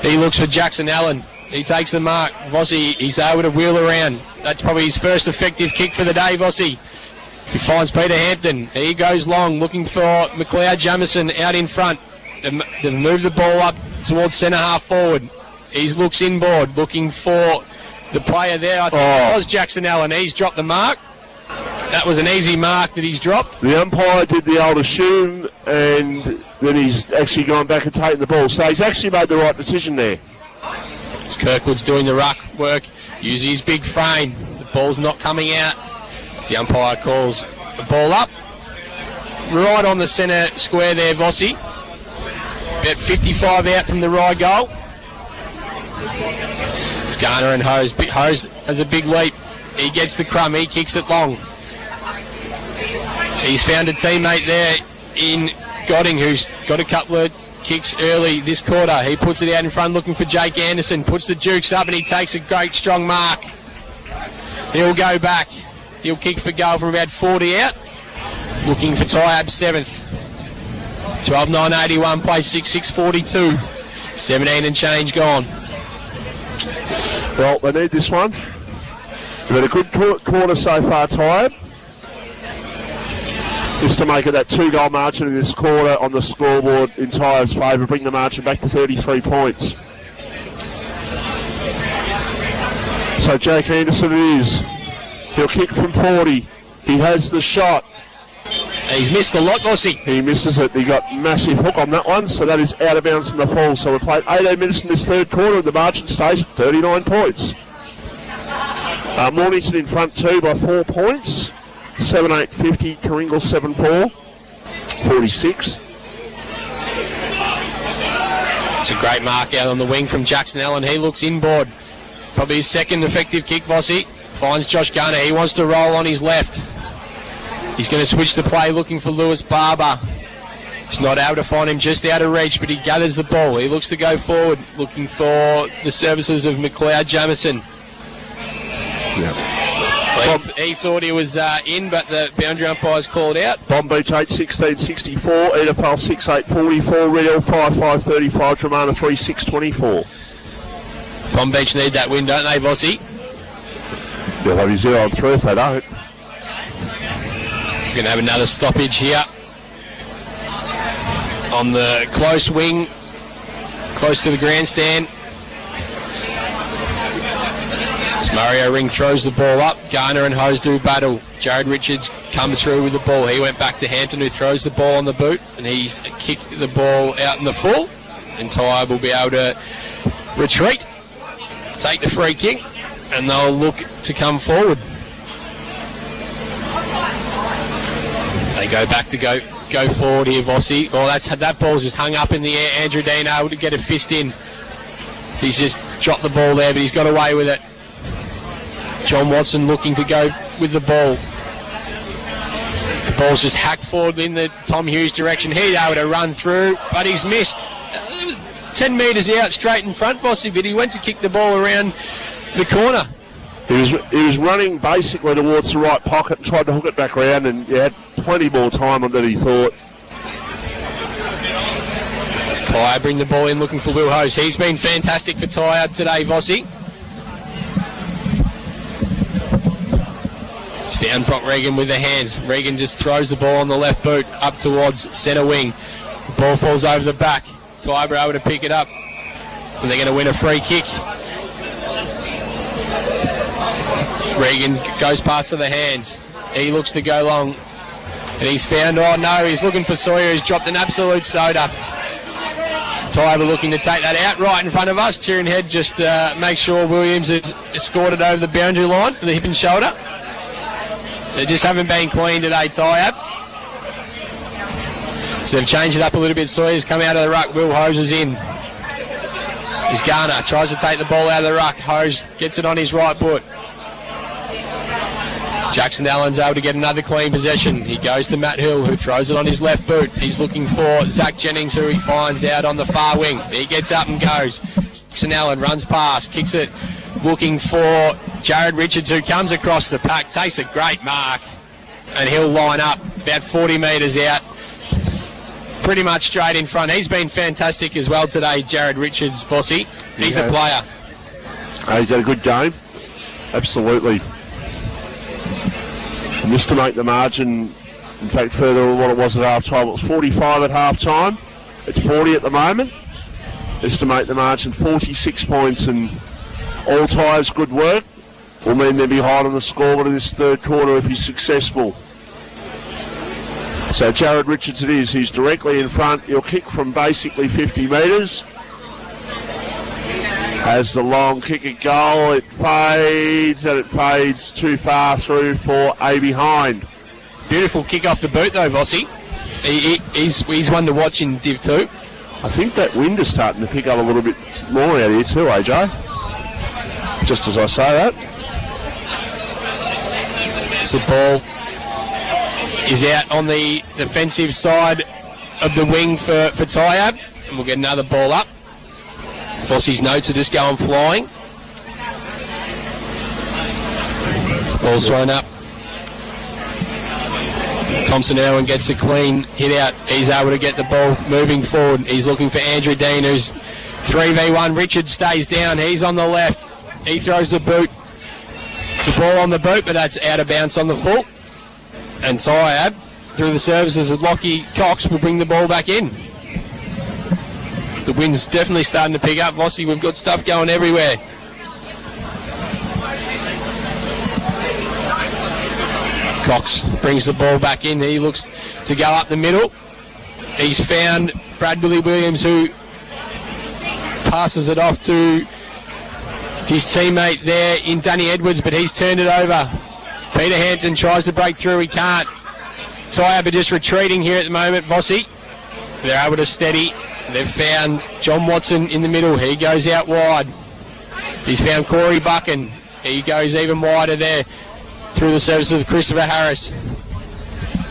He looks for Jackson Allen. He takes the mark. Vossi, he's able to wheel around. That's probably his first effective kick for the day, Vossi. He finds Peter Hampton. He goes long, looking for McLeod Jamison out in front. They've moved the ball up towards centre half forward. He looks inboard, looking for the player there. I think it was Jackson Allen. He's dropped the mark. That was an easy mark that he's dropped. The umpire did the old assume, and then he's actually gone back and taken the ball. So he's actually made the right decision there. It's Kirkwood's doing the ruck work, using his big frame. The ball's not coming out. The umpire calls the ball up. Right on the centre square there, Vossi. About 55 out from the Rye goal. It's Garner and Hose. Hose has a big leap. He gets the crumb. He kicks it long. He's found a teammate there in Godding, who's got a couple of kicks early this quarter. He puts it out in front looking for Jake Anderson. Puts the jukes up and he takes a great strong mark. He'll go back. He'll kick for goal from about 40 out. Looking for Tyabb 7th. 12.981, play 6.642. 17 and change gone. Well, they need this one. We've had a good quarter so far, Tyabb. Just to make it that 2-goal margin in this quarter on the scoreboard in Tyabb's favour, bring the margin back to 33 points. So Jake Anderson it is. He'll kick from 40. He has the shot. He's missed a lot, Vossi. He misses it. He got massive hook on that one, so that is out of bounds in the fall. So we've played 18 minutes in this third quarter, and the margin stays at 39 points. Mornington in front 2 by 4 points. 7-8-50, Karingal 7-4, 46. It's a great mark out on the wing from Jackson Allen. He looks inboard. Probably his second effective kick, Vossi. Finds Josh Garner. He wants to roll on his left. He's going to switch the play looking for Lewis Barber. He's not able to find him, just out of reach, but he gathers the ball. He looks to go forward, looking for the services of McLeod Jamison. He thought he was in, but the boundary umpire's called out. Bomb Beach 8-16-64, Edipal 6-8-44, Red Hill 5-5-35, Dramana 3-6-24. Bomb Beach need that win, don't they, Vossi? They'll have you 0 on 3 if they don't. We're going to have another stoppage here on the close wing, close to the grandstand. Mario Ring throws the ball up. Garner and Hose do battle. Jared Richards comes through with the ball. He went back to Hampton, who throws the ball on the boot, and he's kicked the ball out in the full. And Tyabb will be able to retreat, take the free kick, and they'll look to come forward. They go back to go forward here, Vossi. Oh, that ball's just hung up in the air. Andrew Dean able to get a fist in. He's just dropped the ball there, but he's got away with it. John Watson looking to go with the ball. The ball's just hacked forward in the Tom Hughes direction. He's able to run through, but he's missed. 10 metres out, straight in front, Vossi, but he went to kick the ball around the corner. He was running basically towards the right pocket and tried to hook it back around, and he had plenty more time on than he thought. Tyabb bring the ball in looking for Will Hose. He's been fantastic for Tyabb today, Vossi. He's found Brock Regan with the hands. Regan just throws the ball on the left boot up towards centre wing. The ball falls over the back. Tyabb are able to pick it up, and they're going to win a free kick. Regan goes past for the hands. He looks to go long, and he's found, oh no, he's looking for Sawyer. He's dropped an absolute soda. Tyabb are looking to take that out right in front of us. Tieran Head just make sure Williams has scored it over the boundary line for the hip and shoulder. They just haven't been clean today, Tyabb. So they've changed it up a little bit. Sawyer's come out of the ruck. Will Hose is in. Here's Garner. Tries to take the ball out of the ruck. Hose gets it on his right foot. Jackson Allen's able to get another clean possession. He goes to Matt Hill, who throws it on his left boot. He's looking for Zach Jennings, who he finds out on the far wing. He gets up and goes. Jackson Allen runs past, kicks it, looking for Jared Richards, who comes across the pack, takes a great mark, and he'll line up about 40 metres out, pretty much straight in front. He's been fantastic as well today, Jared Richards, Vossi. He's a player. He's had a good game. Absolutely. Just to make the margin, in fact, further than what it was at half-time. It was 45 at half-time. It's 40 at the moment. Just to make the margin 46 points, and all Tyabb's good work will mean they're behind on the scoreboard in this third quarter if he's successful. So Jared Richards it is. He's directly in front. He'll kick from basically 50 metres. Has the long kick at goal. It fades, and it fades too far through for a behind. Beautiful kick off the boot though, Vossi. He's one to watch in Div2. I think that wind is starting to pick up a little bit more out here too, AJ. Just as I say that. So the ball is out on the defensive side of the wing for Tyabb, and we'll get another ball up. Vossi's notes are just going flying. Ball's thrown up. Thompson Irwin gets a clean hit out. He's able to get the ball moving forward. He's looking for Andrew Dean, who's 3v1. Richard stays down. He's on the left. He throws the boot. The ball on the boot, but that's out of bounds on the full. And Tyabb, through the services of Lockie Cox, will bring the ball back in. The wind's definitely starting to pick up, Vossi. We've got stuff going everywhere. Cox brings the ball back in. He looks to go up the middle. He's found Bradley Williams, who passes it off to his teammate there in Danny Edwards, but he's turned it over. Peter Hampton tries to break through, he can't. Tyabb are just retreating here at the moment, Vossi. They're able to steady. They've found John Watson in the middle. He goes out wide. He's found Corey Buchan. He goes even wider there through the service of Christopher Harris.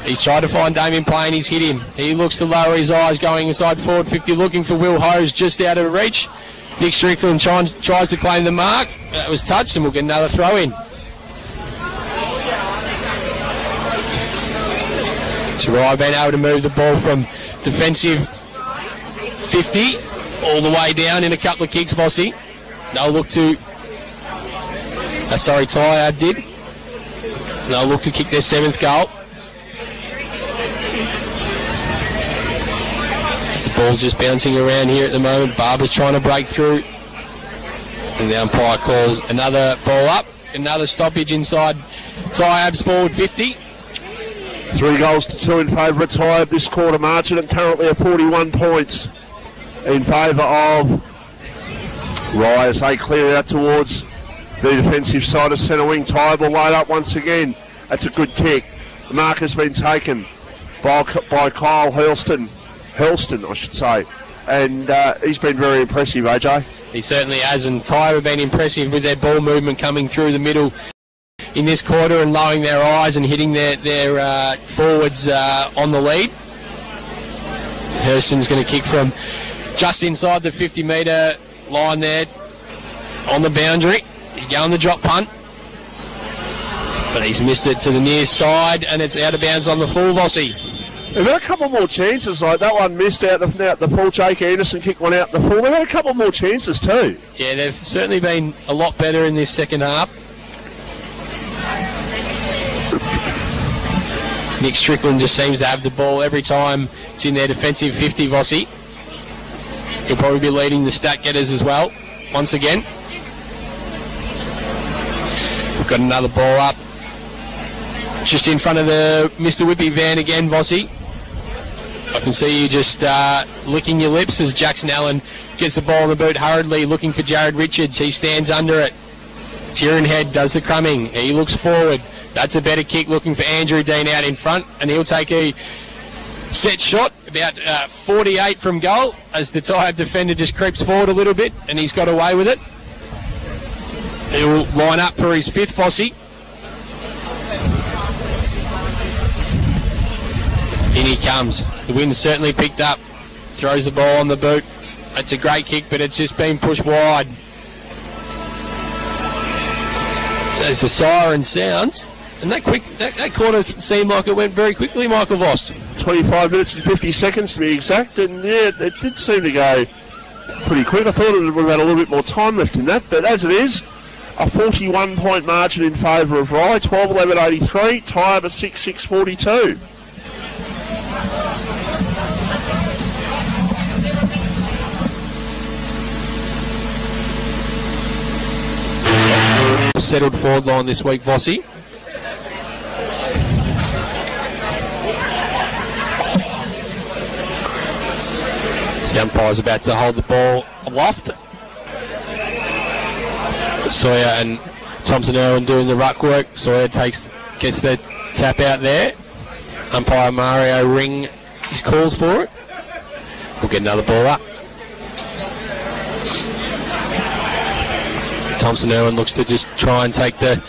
He's tried to find Damien Plain. He's hit him. He looks to lower his eyes, going inside forward 50, looking for Will Hose, just out of reach. Nick Strickland tries to claim the mark. That was touched, and we'll get another throw in. Sarai been able to move the ball from defensive 50 all the way down in a couple of kicks, Vossi. They'll look to... Tyabb did. They'll look to kick their 7th goal. The ball's just bouncing around here at the moment. Barber's trying to break through. And the umpire calls another ball up. Another stoppage inside Tyabb's forward 50. 3 goals to 2 in favour of Tyabb this quarter margin, and currently at 41 points in favour of Rye as they clear out towards the defensive side of centre wing. Tyabb will load up once again. That's a good kick. The mark has been taken by Kyle Helston, I should say, and he's been very impressive, AJ. He certainly has, and Tyabb have been impressive with their ball movement coming through the middle in this quarter and lowering their eyes and hitting their forwards on the lead. Hurston's going to kick from just inside the 50-metre line there on the boundary. He's going the drop punt, but he's missed it to the near side, and it's out of bounds on the full, Vossi. They've had a couple more chances, like that one missed out the full. Jake Anderson kicked one out the full. They've had a couple more chances too. Yeah, they've certainly been a lot better in this second half. Nick Strickland just seems to have the ball every time it's in their defensive 50, Vossi. He'll probably be leading the stat getters as well, once again. We've got another ball up just in front of the Mr. Whippy van again, Vossi. I can see you just licking your lips as Jackson Allen gets the ball in the boot hurriedly, looking for Jared Richards. He stands under it. Tieran Head does the crumbing. He looks forward. That's a better kick, looking for Andrew Dean out in front, and he'll take a set shot about 48 from goal as the Tyabb defender just creeps forward a little bit, and he's got away with it. He'll line up for his 5th, Vossi. In he comes. The wind's certainly picked up. Throws the ball on the boot. That's a great kick, but it's just been pushed wide. As the siren sounds, and that quarter seemed like it went very quickly, Michael Voss. 25 minutes and 50 seconds to be exact, and yeah, it did seem to go pretty quick. I thought it would have had a little bit more time left in that, but as it is, a 41-point margin in favour of Rye, 12-11-83, Tyabb at 6-6-42. Settled forward line this week, Vossi. The umpire's about to hold the ball aloft. Sawyer and Thompson Irwin doing the ruck work. Sawyer gets the tap out there. Umpire Mario Ring his calls for it. We'll get another ball up. Thompson Irwin looks to just try and take the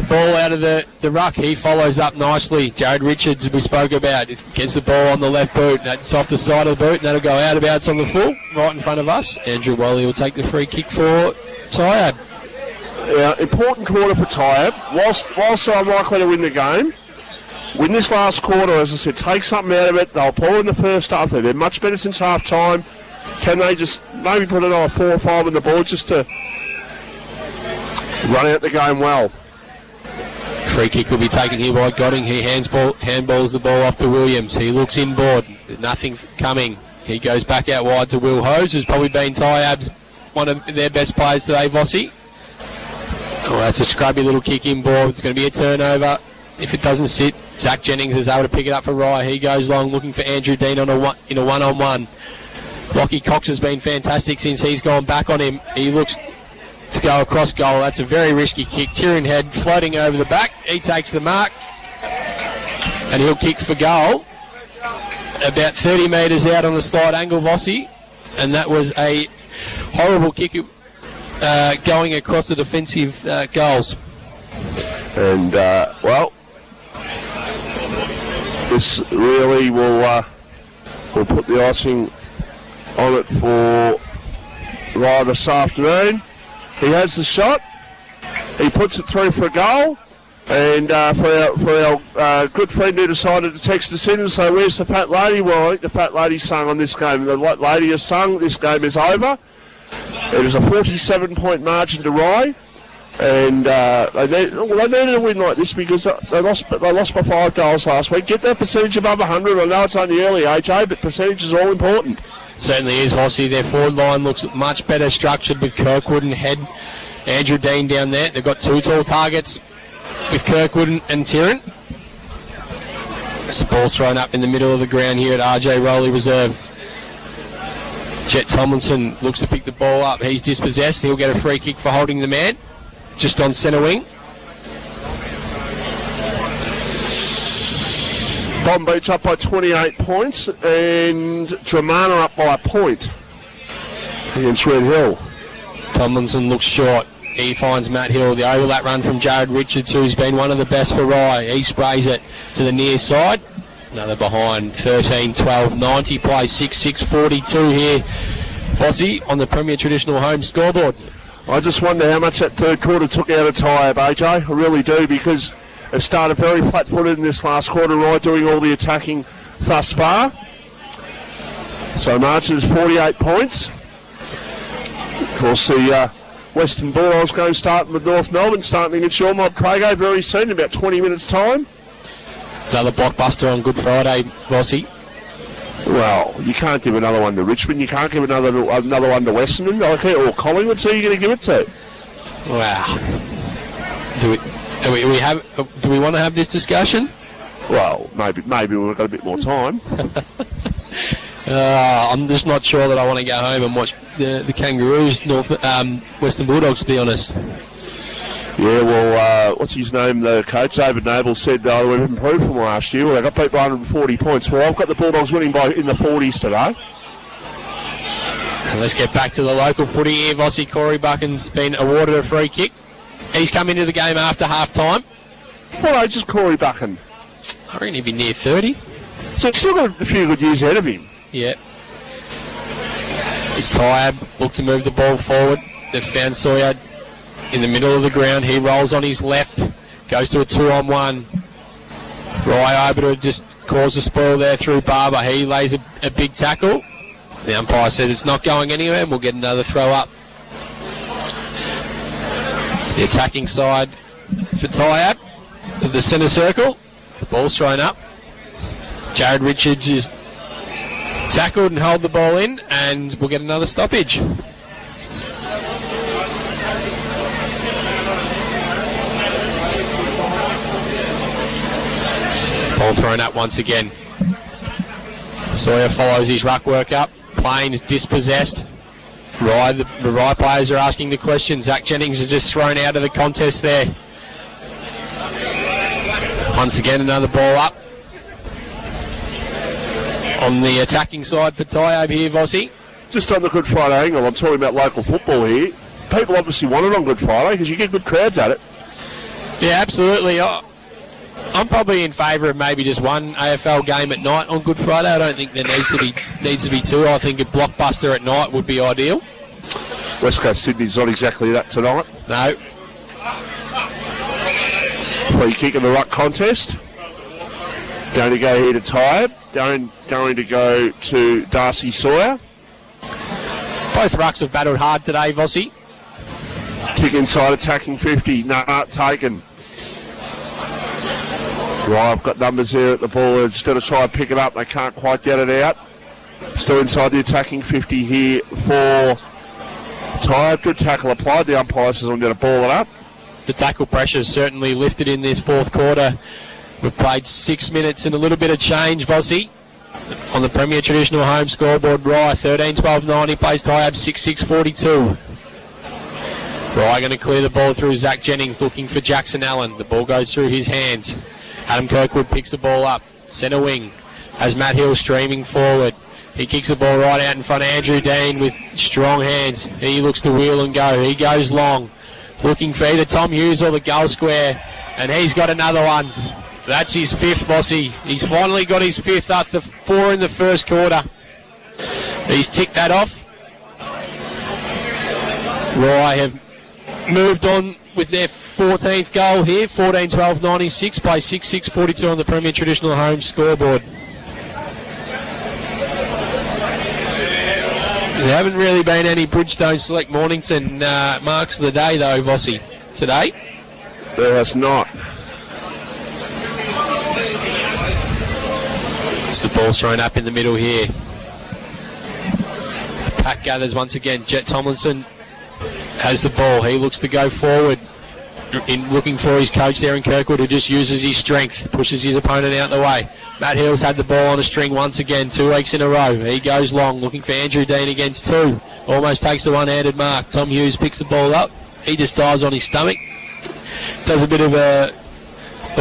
ball out of the ruck. He follows up nicely. Jared Richards, we spoke about, gets the ball on the left boot. That's off the side of the boot, and that'll go out about on the full, right in front of us. Andrew Wally will take the free kick for Tyabb. Yeah, important quarter for Tyabb. Whilst they're unlikely to win the game, win this last quarter, as I said, take something out of it. They'll pull in the first half. They're much better since half time. Can they just maybe put another 4 or 5 on the board just to run out the game well? Free kick will be taken here by Godding. He handballs the ball off to Williams. He looks inboard. There's nothing coming. He goes back out wide to Will Hose, who's probably been Tyabb's one of their best players today, Vossi. Oh, that's a scrubby little kick inboard. It's going to be a turnover. If it doesn't sit, Zach Jennings is able to pick it up for Rye. He goes long looking for Andrew Dean in a one-on-one. Lockie Cox has been fantastic since he's gone back on him. He looks to go across goal. That's a very risky kick. Tyrion Head floating over the back. He takes the mark. And he'll kick for goal. About 30 metres out on the slide angle, Vossi. And that was a horrible kick going across the defensive goals. And, well, this really will put the icing on it for Rye this afternoon. He has the shot. He puts it through for a goal. And for our good friend who decided to text us in and say, where's the fat lady? Well, I think the fat lady sung on this game. The lady has sung. This game is over. It is a 47-point margin to Rye. And they needed a win like this because they lost by 5 goals last week. Get that percentage above 100. I know it's only early, AJ, but percentage is all important. Certainly is, Vossi. Their forward line looks much better structured with Kirkwood and Head. Andrew Dean down there. They've got 2 tall targets with Kirkwood and Tyrion. The ball's thrown up in the middle of the ground here at RJ Rowley Reserve. Jet Tomlinson looks to pick the ball up. He's dispossessed. He'll get a free kick for holding the man just on centre wing. Bomb Beach up by 28 points and Dramana up by a point against Red Hill. Tomlinson looks short. He finds Matt Hill. The overlap run from Jared Richards, who's been one of the best for Rye. He sprays it to the near side. Another behind. 13-12-90. Play 6-6-42 here. Vossi on the Premier Traditional Home scoreboard. I just wonder how much that third quarter took out of Tyabb, AJ. I really do, because they've started very flat-footed in this last quarter, Rye doing all the attacking thus far. So margin is 48 points. Of course, the Western Bulldogs game starting with North Melbourne, starting against Shawmont Crago very soon, in about 20 minutes' time. Another blockbuster on Good Friday, Vossi. Well, you can't give another one to Richmond, you can't give another one to Western, or Collingwood, so you're going to give it to. Wow. Do we want to have this discussion? Well, maybe we've got a bit more time. I'm just not sure that I want to go home and watch the Kangaroos, Western Bulldogs, to be honest. Yeah, well, what's his name? The coach, David Noble, said we've improved from last year. Well, they got beat by 140 points. Well, I've got the Bulldogs winning in the 40s today. Let's get back to the local footy here. Vossi. Corey Buchan's been awarded a free kick. He's come into the game after half-time. What age is Corey Buchan? I reckon he'd be near 30. So he's still got a few good years ahead of him. Yeah. It's Tyabb. Look to move the ball forward. They've found Sawyer in the middle of the ground. He rolls on his left. Goes to a 2-on-1. Rye over to just cause a spoil there through Barber. He lays a big tackle. The umpire said it's not going anywhere, and we'll get another throw up. The attacking side for Tyabb to the centre circle. The ball's thrown up. Jared Richards is tackled and hold the ball in, and we'll get another stoppage. Ball thrown up once again. Sawyer follows his ruck work up. Plains dispossessed. The Rye players are asking the question. Zach Jennings is just thrown out of the contest there. Once again, another ball up. On the attacking side for Tyabb here, Vossi. Just on the Good Friday angle, I'm talking about local football here. People obviously want it on Good Friday because you get good crowds at it. Yeah, absolutely. I'm probably in favour of maybe just one AFL game at night on Good Friday. I don't think there needs to be two. I think a blockbuster at night would be ideal. West Coast Sydney's not exactly that tonight. No. Free kick in the ruck contest. Going to go here to Tyabb. Going to go to Darcy Sawyer. Both rucks have battled hard today, Vossi. Kick inside, attacking 50. Taken. Right, I've got numbers there at the ball. They're just going to try and pick it up. They can't quite get it out. Still inside the attacking 50 here for Tyabb. Good tackle applied. The umpire says I'm going to ball it up. The tackle pressure's certainly lifted in this fourth quarter. We've played 6 minutes and a little bit of change, Vossi. On the Premier Traditional Home scoreboard, Rye 13-12-90 plays Tyabb 6-6-42. Rye going to clear the ball through Zach Jennings, looking for Jackson Allen. The ball goes through his hands. Adam Kirkwood picks the ball up. Centre wing has Matt Hill streaming forward. He kicks the ball right out in front of Andrew Dean with strong hands. He looks to wheel and go. He goes long, looking for either Tom Hughes or the goal square. And he's got another one. That's his fifth, Bossy. He's finally got his fifth after 4 in the first quarter. He's ticked that off. Rye have moved on with their 14th goal here. 14-12-96, play 6-6-42 on the Premier Traditional Home scoreboard. There haven't really been any Bridgestone Select Mornington marks of the day though, Vossi, today. There has not. It's the ball thrown up in the middle here. The pack gathers once again. Jet Tomlinson has the ball. He looks to go forward, looking for his coach there in Kirkwood, who just uses his strength, pushes his opponent out the way. Matt Hill's had the ball on a string once again, 2 weeks in a row. He goes long, looking for Andrew Dean against 2. Almost takes the one-handed mark. Tom Hughes picks the ball up. He just dives on his stomach. Does a bit of a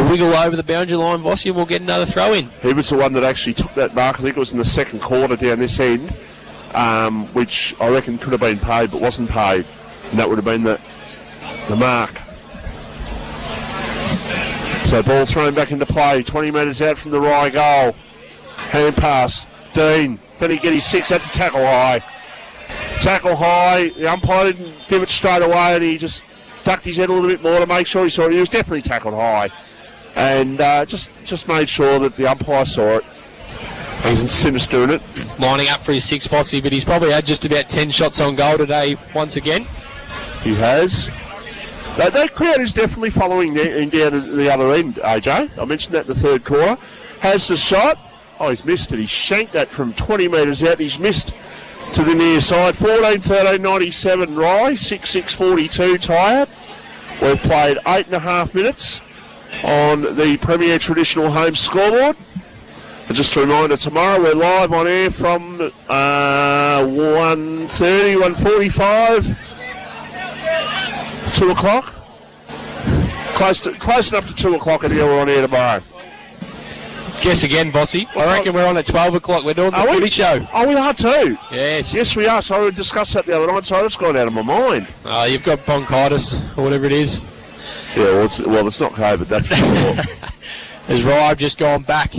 wiggle over the boundary line, Vossi, and we'll get another throw in. He was the one that actually took that mark. I think it was in the second quarter down this end, which I reckon could have been paid but wasn't paid. And that would have been the mark. So ball thrown back into play, 20 metres out from the Rye goal. Hand pass, Dean. Then he get his 6, that's a tackle high. Tackle high, the umpire didn't give it straight away and he just ducked his head a little bit more to make sure he saw it. He was definitely tackled high. And just made sure that the umpire saw it. He's sinister in it. Lining up for his 6th Vossi, but he's probably had just about 10 shots on goal today once again. He has. That crowd is definitely following down at the other end, AJ. I mentioned that in the third quarter. Has the shot. Oh, he's missed it. He shanked that from 20 metres out. He's missed to the near side. 14-13-97 Rye, 6-6-42 Tyabb. We've played 8.5 minutes on the Premier Traditional Home scoreboard. And just a reminder, tomorrow we're live on air from 1:30, 1:45. 2 o'clock? Close enough to 2 o'clock and we're on air tomorrow. Guess again, Bossy. I reckon we're on at 12 o'clock. We're doing the footy show. Oh, we are too? Yes. Yes, we are. So I discussed that the other night, so it's gone out of my mind. You've got bronchitis or whatever it is. Yeah, well, it's not COVID, that's for sure. Has Rye just gone back?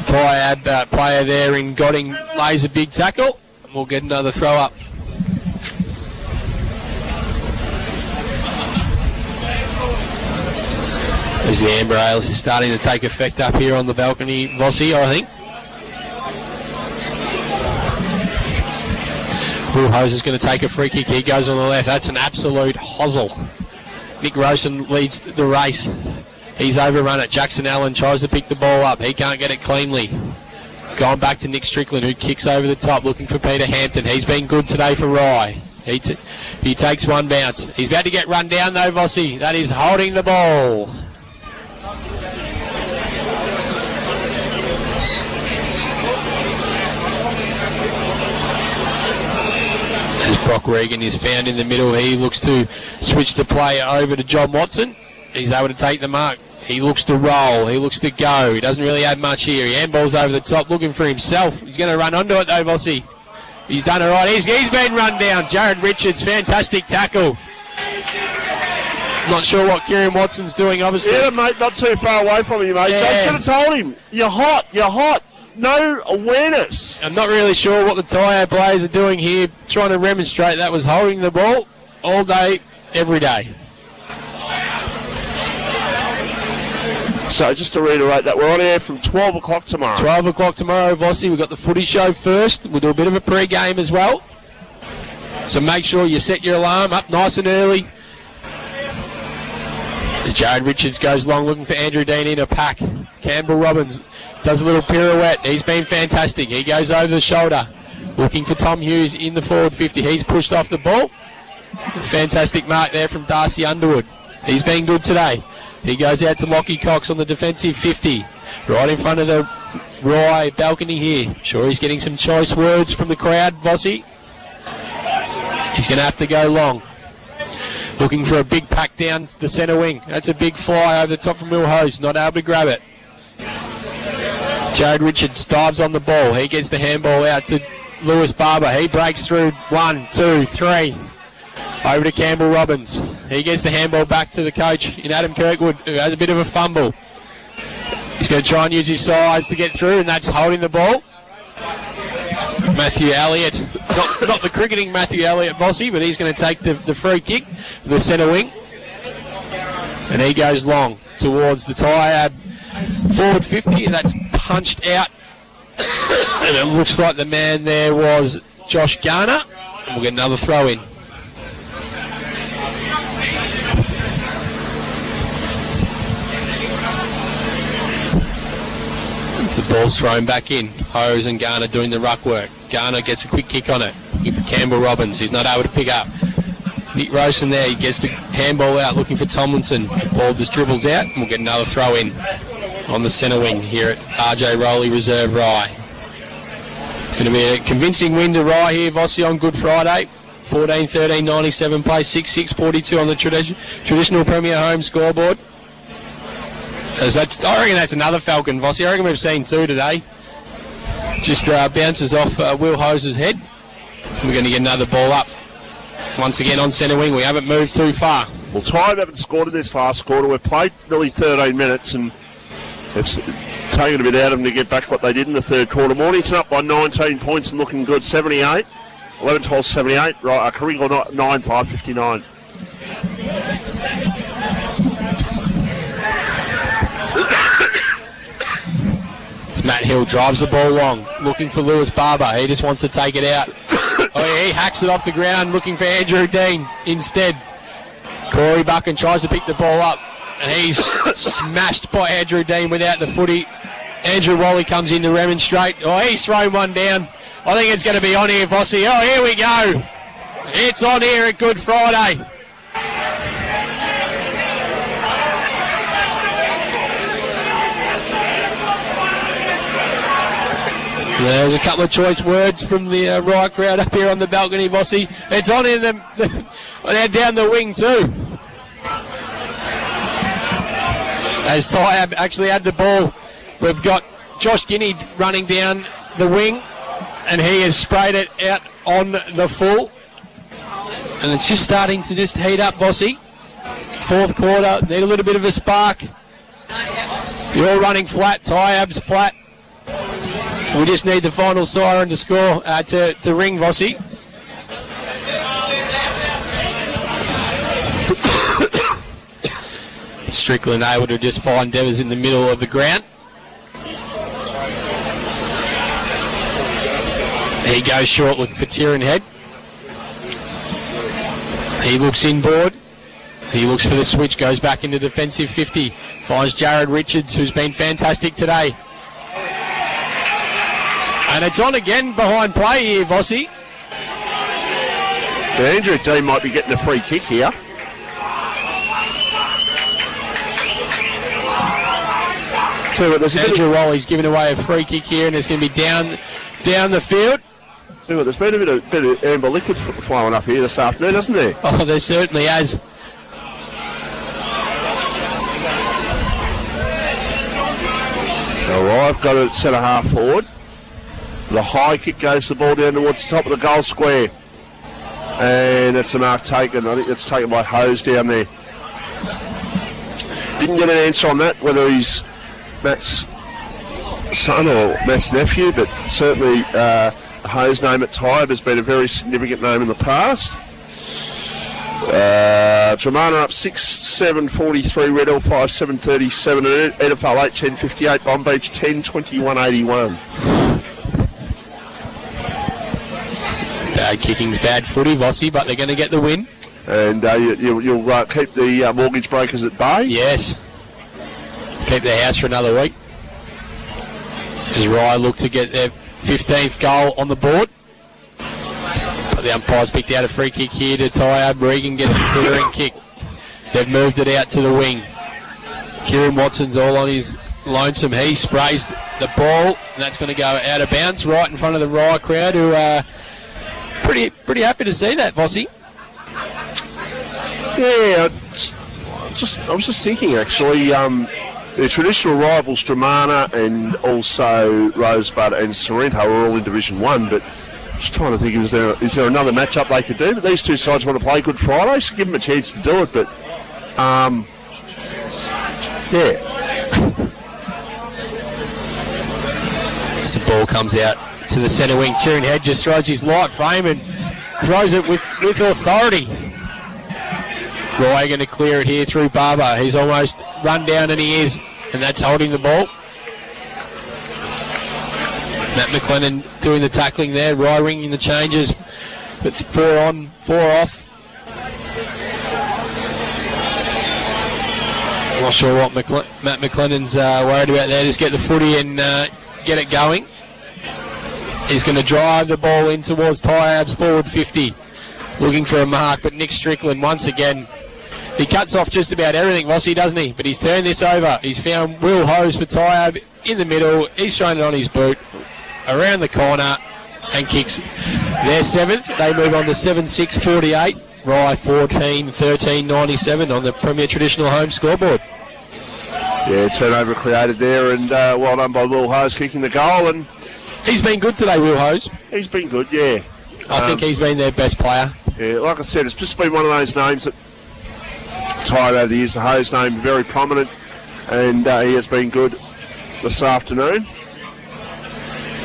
Tyabb player there in Godding lays a big tackle. And we'll get another throw up. As the amber ales is starting to take effect up here on the balcony, Vossi, I think. Bullhose is going to take a free kick. He goes on the left. That's an absolute hosel. Nick Rosen leads the race. He's overrun it. Jackson Allen tries to pick the ball up. He can't get it cleanly. Going back to Nick Strickland, who kicks over the top, looking for Peter Hampton. He's been good today for Rye. He takes one bounce. He's about to get run down, though, Vossi. That is holding the ball. As Brock Regan is found in the middle, he looks to switch the play over to John Watson. He's able to take the mark. He looks to roll. He looks to go. He doesn't really have much here. He handballs over the top, looking for himself. He's going to run onto it, though, Vossi. He's done it right. He's been run down. Jared Richards, fantastic tackle. Not sure what Kieran Watson's doing, obviously. Yeah, mate, not too far away from you, mate. I should have told him, you're hot. No awareness. I'm not really sure what the Tyabb players are doing here, trying to demonstrate that was holding the ball all day, every day. So just to reiterate that, we're on air from 12 o'clock tomorrow. 12 o'clock tomorrow, Vossi. We've got the footy show first. We'll do a bit of a pre-game as well. So make sure you set your alarm up nice and early. As Jared Richards goes long, looking for Andrew Dean in a pack. Campbell Robbins does a little pirouette. He's been fantastic. He goes over the shoulder, looking for Tom Hughes in the forward 50. He's pushed off the ball. Fantastic mark there from Darcy Underwood. He's been good today. He goes out to Lockie Cox on the defensive 50, right in front of the Rye balcony here. Sure, he's getting some choice words from the crowd, Vossi. He's going to have to go long. Looking for a big pack down the centre wing. That's a big fly over the top from Will Hose. Not able to grab it. Jared Richards dives on the ball. He gets the handball out to Lewis Barber. He breaks through 1, 2, 3. Over to Campbell Robbins. He gets the handball back to the coach in Adam Kirkwood, who has a bit of a fumble. He's going to try and use his size to get through, and that's holding the ball. Matthew Elliott, not the cricketing Matthew Elliott, Vossi, but he's going to take the free kick, the centre wing. And he goes long towards the Tyabb forward 50, and that's punched out. And it looks like the man there was Josh Garner. We'll get another throw in. The ball's thrown back in. Hose and Garner doing the ruck work. Garner gets a quick kick on it. Looking for Campbell Robbins. He's not able to pick up. Nick Rosen there. He gets the handball out looking for Tomlinson. Ball just dribbles out, and we'll get another throw in on the centre wing here at RJ Rowley Reserve Rye. It's going to be a convincing win to Rye here, Vossi, on Good Friday. 14-13, 97 play, 6-6-42 on the traditional Premier Home scoreboard. I reckon that's another Falcon, Vossi. I reckon we've seen two today. Just bounces off Will Hose's head. We're going to get another ball up. Once again on centre wing. We haven't moved too far. Well, Tyabb haven't scored in this last quarter. We've played nearly 13 minutes and it's taken a bit out of them to get back what they did in the third quarter. Mornington up by 19 points and looking good. 78. 11-12, 78. Right, Carrigal 9-5-59. Matt Hill drives the ball long, looking for Lewis Barber. He just wants to take it out. He hacks it off the ground, looking for Andrew Dean instead. Corey Buchan tries to pick the ball up, and he's smashed by Andrew Dean without the footy. Andrew Wally comes in to remonstrate. He's thrown one down. I think it's going to be on here, Vossi. Here we go. It's on here at Good Friday. There's a couple of choice words from the Rye crowd up here on the balcony, Vossi. It's on in them. They're down the wing too. As Tyabb actually had the ball, we've got Josh Guinea running down the wing, and he has sprayed it out on the full. And it's just starting to just heat up, Vossi. Fourth quarter, need a little bit of a spark. You're running flat, Tyabb's flat. We just need the final siren to score, to ring, Vossi. Strickland able to just find Devers in the middle of the ground. He goes short looking for Tieran Head. He looks inboard. He looks for the switch, goes back into defensive 50. Finds Jared Richards, who's been fantastic today. And it's on again behind play here, Vossi. Andrew Dean might be getting a free kick here. Andrew Wally's giving away a free kick here, and it's going to be down the field. There's been a bit of amber liquid flowing up here this afternoon, hasn't there? Oh, there certainly has. All right, I've got it at centre half forward. The high kick goes the ball down towards the top of the goal square. And it's a mark taken. I think it's taken by Hose down there. Didn't get an answer on that, whether he's Matt's son or Matt's nephew, but certainly Hose' name at Tyabb has been a very significant name in the past. Dramana up 6-7-43, Red Hill 5-7-37, Edifal 8-10-58, Bomb Beach 10-21-81. Bad kicking's bad footy, Vossi, but they're going to get the win. And you'll keep the mortgage brokers at bay? Yes. Keep their house for another week. As Rye look to get their 15th goal on the board. But the umpires picked out a free kick here to Tyabb. Regan gets the clearing kick. They've moved it out to the wing. Kieran Watson's all on his lonesome. He sprays the ball, and that's going to go out of bounds right in front of the Rye crowd, who are pretty happy to see that, Vossi. Yeah, I was just thinking actually. The traditional rivals, Dramana and also Rosebud and Sorrento, are all in Division 1, but just trying to think, is there another matchup they could do? But these two sides want to play Good Friday, so give them a chance to do it, but yeah. As the ball comes out to the centre wing, Tyrone Head just throws his light frame and throws it with authority. Roy going to clear it here through Barber. He's almost run down, and he is, and that's holding the ball. Matt McLennan doing the tackling there. Roy ringing the changes, but 4 on, 4 off. Not sure what Matt McLennan's worried about there. Just get the footy and get it going. He's going to drive the ball in towards Tyabb's forward 50. Looking for a mark, but Nick Strickland once again. He cuts off just about everything, Vossi, doesn't he? But he's turned this over. He's found Will Hose for Tyabb in the middle. He's thrown it on his boot, around the corner, and kicks their 7th. They move on to 7-6-48. Rye 14-13-97 on the Premier Traditional Home scoreboard. Yeah, turnover created there, and well done by Will Hose kicking the goal. And he's been good today, Will Hose. He's been good, yeah. I think he's been their best player. Yeah, like I said, it's just been one of those names that tired over the years. The Hose name very prominent, and he has been good this afternoon.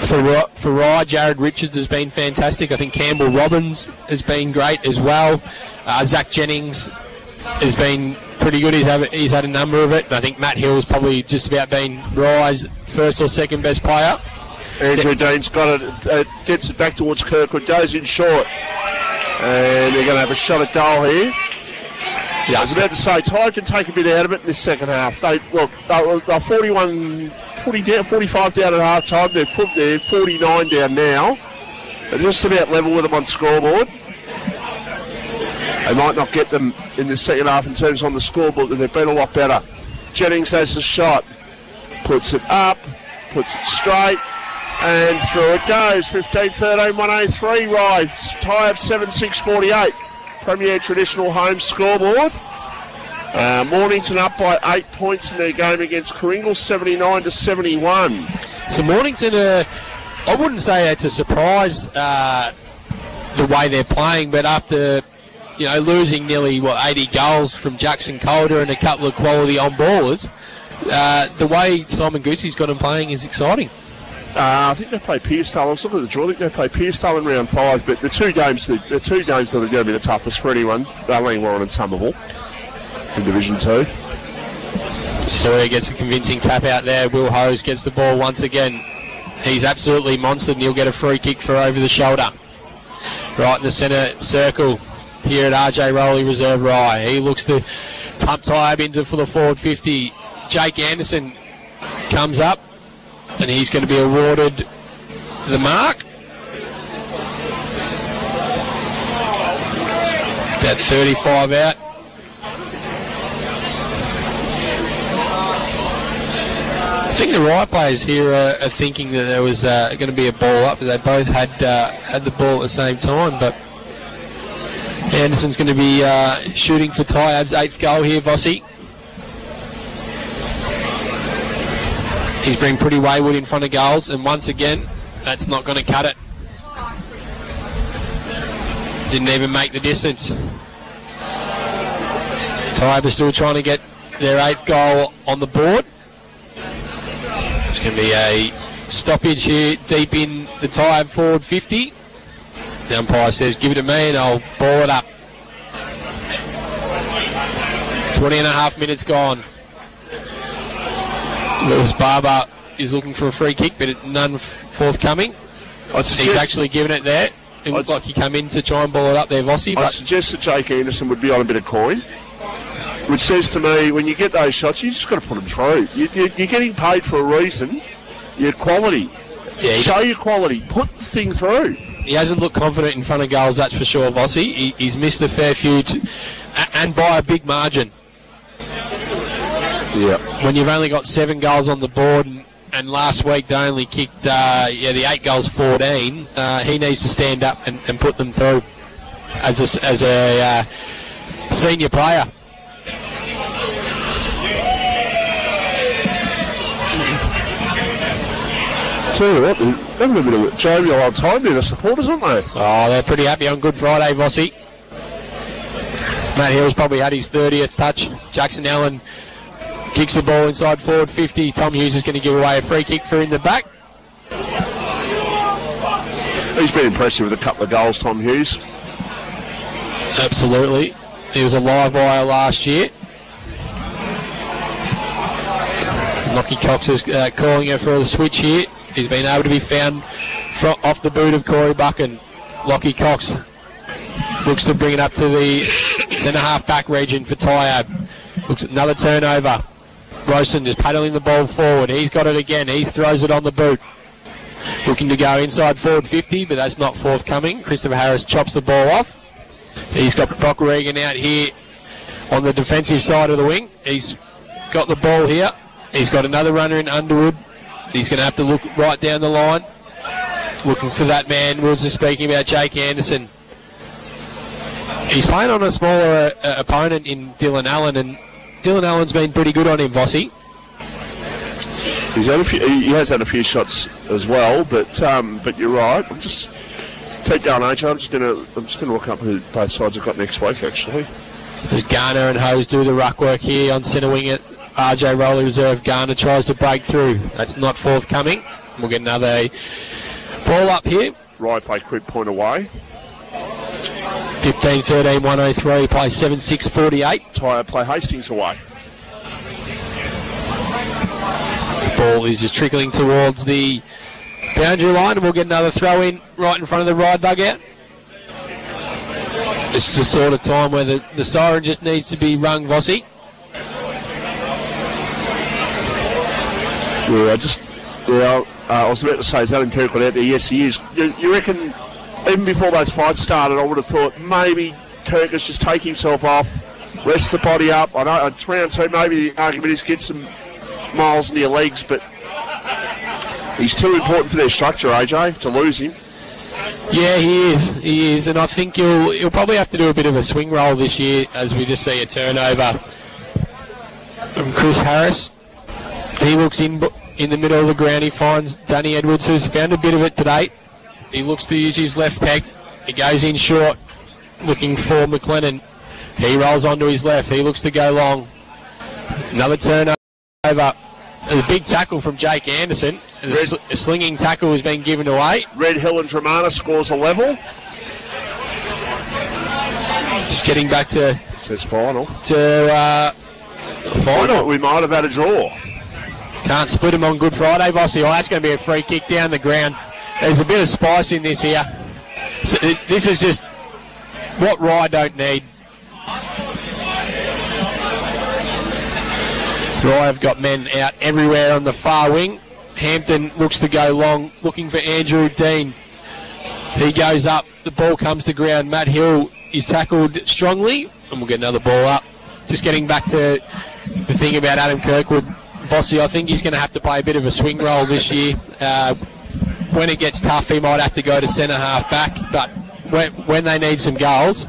For Rye, Jared Richards has been fantastic. I think Campbell Robbins has been great as well. Zach Jennings has been pretty good. He's had a number of it. And I think Matt Hill's probably just about been Rye's first or second best player. Andrew Dean's got it, gets it back towards Kirkwood, goes in short, and they're going to have a shot at goal here. Yeah, I was about to say, Tide can take a bit out of it in this second half. They're 45 down at half time. They're 49 down now. They're just about level with them on scoreboard. They might not get them in the second half in terms on the scoreboard, but they've been a lot better. Jennings has the shot, puts it up, puts it straight, and through it goes. 15-13, 103 Rye. Tie up 7-6-48. Premier Traditional Home scoreboard. Mornington up by 8 points in their game against Kringle, 79-71. So Mornington, I wouldn't say it's a surprise the way they're playing, but after losing nearly 80 goals from Jackson Calder and a couple of quality on-ballers, the way Simon Goosey's got them playing is exciting. I think they play Pearstall. I was looking at the draw. I think they play Pearstall in round 5, but the two games that are going to be the toughest for anyone, Darling Warren and Somerville in Division 2. Sawyer gets a convincing tap out there. Will Hose gets the ball once again. He's absolutely monstered, and he'll get a free kick for over the shoulder. Right in the centre circle here at RJ Rowley Reserve Rye. He looks to pump Tyabb into for the forward 50. Jake Anderson comes up, and he's going to be awarded the mark. About 35 out. I think the right players here are thinking that there was going to be a ball up, but they both had the ball at the same time. But Anderson's going to be shooting for Tyabb's 8th goal here, Vossi. He's been pretty wayward in front of goals, and once again, that's not going to cut it. Didn't even make the distance. Tyabb is still trying to get their 8th goal on the board. It's going to be a stoppage here deep in the Tyabb forward 50. The umpire says, give it to me and I'll ball it up. 20 and a half minutes gone. Lewis Barber is looking for a free kick, but none forthcoming. He's actually given it there. It looked like he came in to try and ball it up there, Vossi. I suggest that Jake Anderson would be on a bit of coin, which says to me, when you get those shots, you just got to put them through. You're getting paid for a reason. Your quality. Yeah, show your quality. Put the thing through. He hasn't looked confident in front of goals, that's for sure, Vossi. He's missed a fair few, and by a big margin. Yeah. When you've only got 7 goals on the board, and last week they only kicked the 8 goals 14, he needs to stand up and put them through as a senior player. Tell you what, they're having a bit of a jovial old time there, the supporters, aren't they? Oh, they're pretty happy on Good Friday, Vossi. Matt Hill's probably had his 30th touch. Jackson Allen kicks the ball inside forward 50. Tom Hughes is going to give away a free kick for in the back. He's been impressive with a couple of goals, Tom Hughes. Absolutely. He was a live wire last year. Lockie Cox is calling her for the switch here. He's been able to be found off the boot of Corey Buchan. Lockie Cox looks to bring it up to the centre half back region for Tyabb. Looks at another turnover. Rosen just paddling the ball forward. He's got it again. He throws it on the boot. Looking to go inside forward 50, but that's not forthcoming. Christopher Harris chops the ball off. He's got Brock Regan out here on the defensive side of the wing. He's got the ball here. He's got another runner in Underwood. He's going to have to look right down the line. Looking for that man. Woods is speaking about Jake Anderson. He's playing on a smaller opponent in Dylan Allen, and Dylan Allen's been pretty good on him, Vossi. He has had a few shots as well, but you're right. Keep going, AJ. I'm just gonna look up who both sides have got next week. Actually, as Garner and Hose do the ruck work here on centre wing at RJ Rowley reserve. Garner tries to break through. That's not forthcoming. We'll get another ball up here. Right, play quick point away. 15-13, 103. Play 7-6-48. Tyabb play Hastings away. The ball is just trickling towards the boundary line, and we'll get another throw in right in front of the Ride dugout. This is the sort of time where the siren just needs to be rung, Vossi. Yeah, I was about to say, is Adam Kirkwood out there? Yes, he is. You reckon, even before those fights started, I would have thought maybe Kirk is just take himself off, rest the body up. I know it's round two, maybe the argument is get some miles into your legs, but he's too important for their structure, AJ, to lose him. Yeah, he is, and I think he'll probably have to do a bit of a swing roll this year as we just see a turnover from Chris Harris. He looks in the middle of the ground. He finds Danny Edwards, who's found a bit of it today. He looks to use his left peg. He goes in short, looking for McLennan. He rolls onto his left. He looks to go long. Another turnover. A big tackle from Jake Anderson. A slinging tackle has been given away. Red Hill and Dramana scores a level. Just getting back to... Says final. Final. We might have had a draw. Can't split him on Good Friday, Vossi. Oh, that's going to be a free kick down the ground. There's a bit of spice in this here. So this is just what Rye don't need. Rye have got men out everywhere on the far wing. Hampton looks to go long, looking for Andrew Dean. He goes up, the ball comes to ground. Matt Hill is tackled strongly, and we'll get another ball up. Just getting back to the thing about Adam Kirkwood. Vossi, I think he's going to have to play a bit of a swing role this year. When it gets tough, he might have to go to centre half back, but when they need some goals,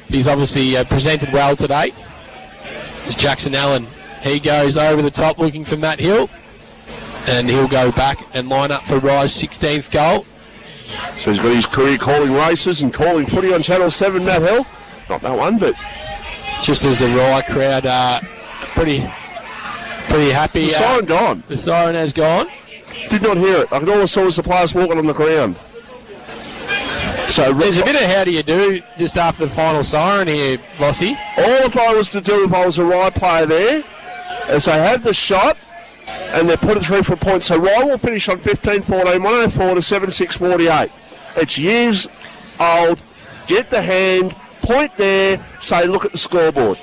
he's obviously presented well today. It's Jackson Allen. He goes over the top looking for Matt Hill, and he'll go back and line up for Rye's 16th goal. So he's got his career calling races and calling footy on Channel 7, Matt Hill. Not that one, but... Just as the Rye crowd are pretty happy. The siren gone. The siren has gone. Did not hear it. I could almost saw the players walking on the ground. So there's a bit of how do you do just after the final siren here, Vossi. All if I was to do if I was a Rye player there, as they have the shot and they put it through for a point. So Rye will finish on 15-14, 104 to 7-6-48. It's years old. Get the hand, point there, say look at the scoreboard.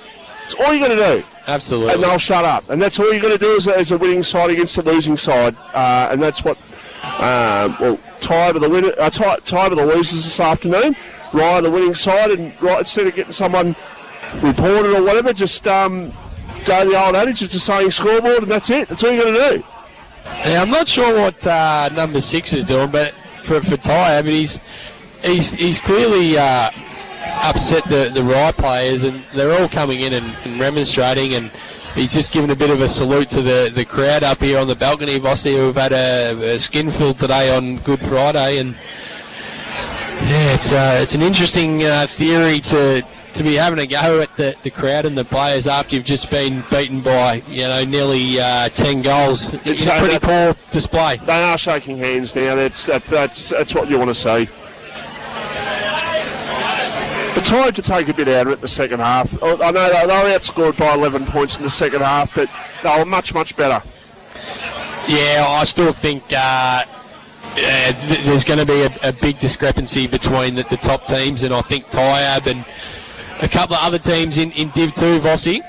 It's all you're going to do. Absolutely. And they'll shut up. And that's all you're going to do as a winning side against a losing side. And that's what, Tyabb of the winner, Tyabb of the losers this afternoon. Rye the winning side, and right, instead of getting someone reported or whatever, just go the old adage of just saying scoreboard, and that's it. That's all you're going to do. Yeah, I'm not sure what number 6 is doing, but for Tyabb, but he's clearly upset the Rye players, and they're all coming in and remonstrating, and he's just given a bit of a salute to the crowd up here on the balcony. Vossi, who've had a skinful today on Good Friday, and yeah, it's an interesting theory to be having a go at the crowd and the players after you've just been beaten by nearly 10 goals. It's a pretty poor display. They are shaking hands now. That's what you want to see. The Tide could take a bit out of it in the second half. I know they were outscored by 11 points in the second half, but they were much, much better. Yeah, I still think there's going to be a big discrepancy between the top teams, and I think Tyabb and a couple of other teams in DIV2, Vossi.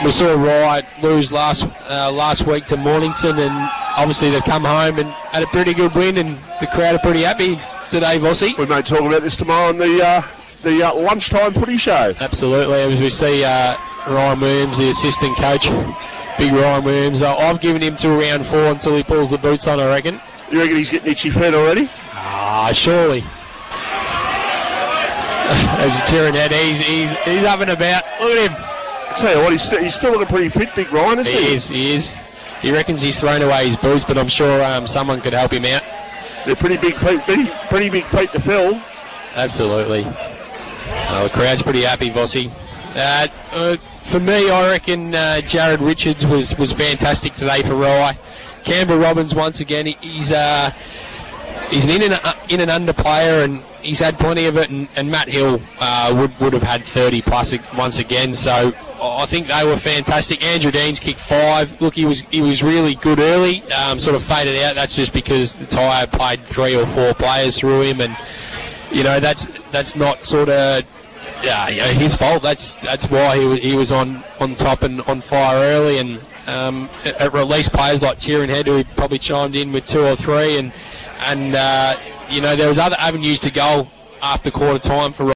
We saw Rye lose last week to Mornington, and obviously they've come home and had a pretty good win, and the crowd are pretty happy today, Vossi. We may talk about this tomorrow on the lunchtime footy show. Absolutely, as we see Ryan Williams, the assistant coach, big Ryan Williams. I've given him till round 4 until he pulls the boots on, I reckon. You reckon he's getting itchy feet already? Surely. As a Tyrone head, he's up and about. Look at him. I tell you what, he's still looking pretty fit, big Ryan, isn't he? He is. He reckons he's thrown away his boots, but I'm sure someone could help him out. They're pretty big feet to fill. Absolutely. The crowd's pretty happy, Vossi. For me, I reckon Jared Richards was fantastic today for Rye. Canberra Robbins, once again, he's an in and under player, and he's had plenty of it, and Matt Hill would have had 30 plus once again, so I think they were fantastic. Andrew Dean's kicked 5. Look, he was really good early, sort of faded out. That's just because the Tyabb played 3 or 4 players through him, and that's not sort of his fault. That's why he was on top and on fire early, and at release players like Tyrone Head, who probably chimed in with 2 or 3, and there was other avenues to go after quarter time for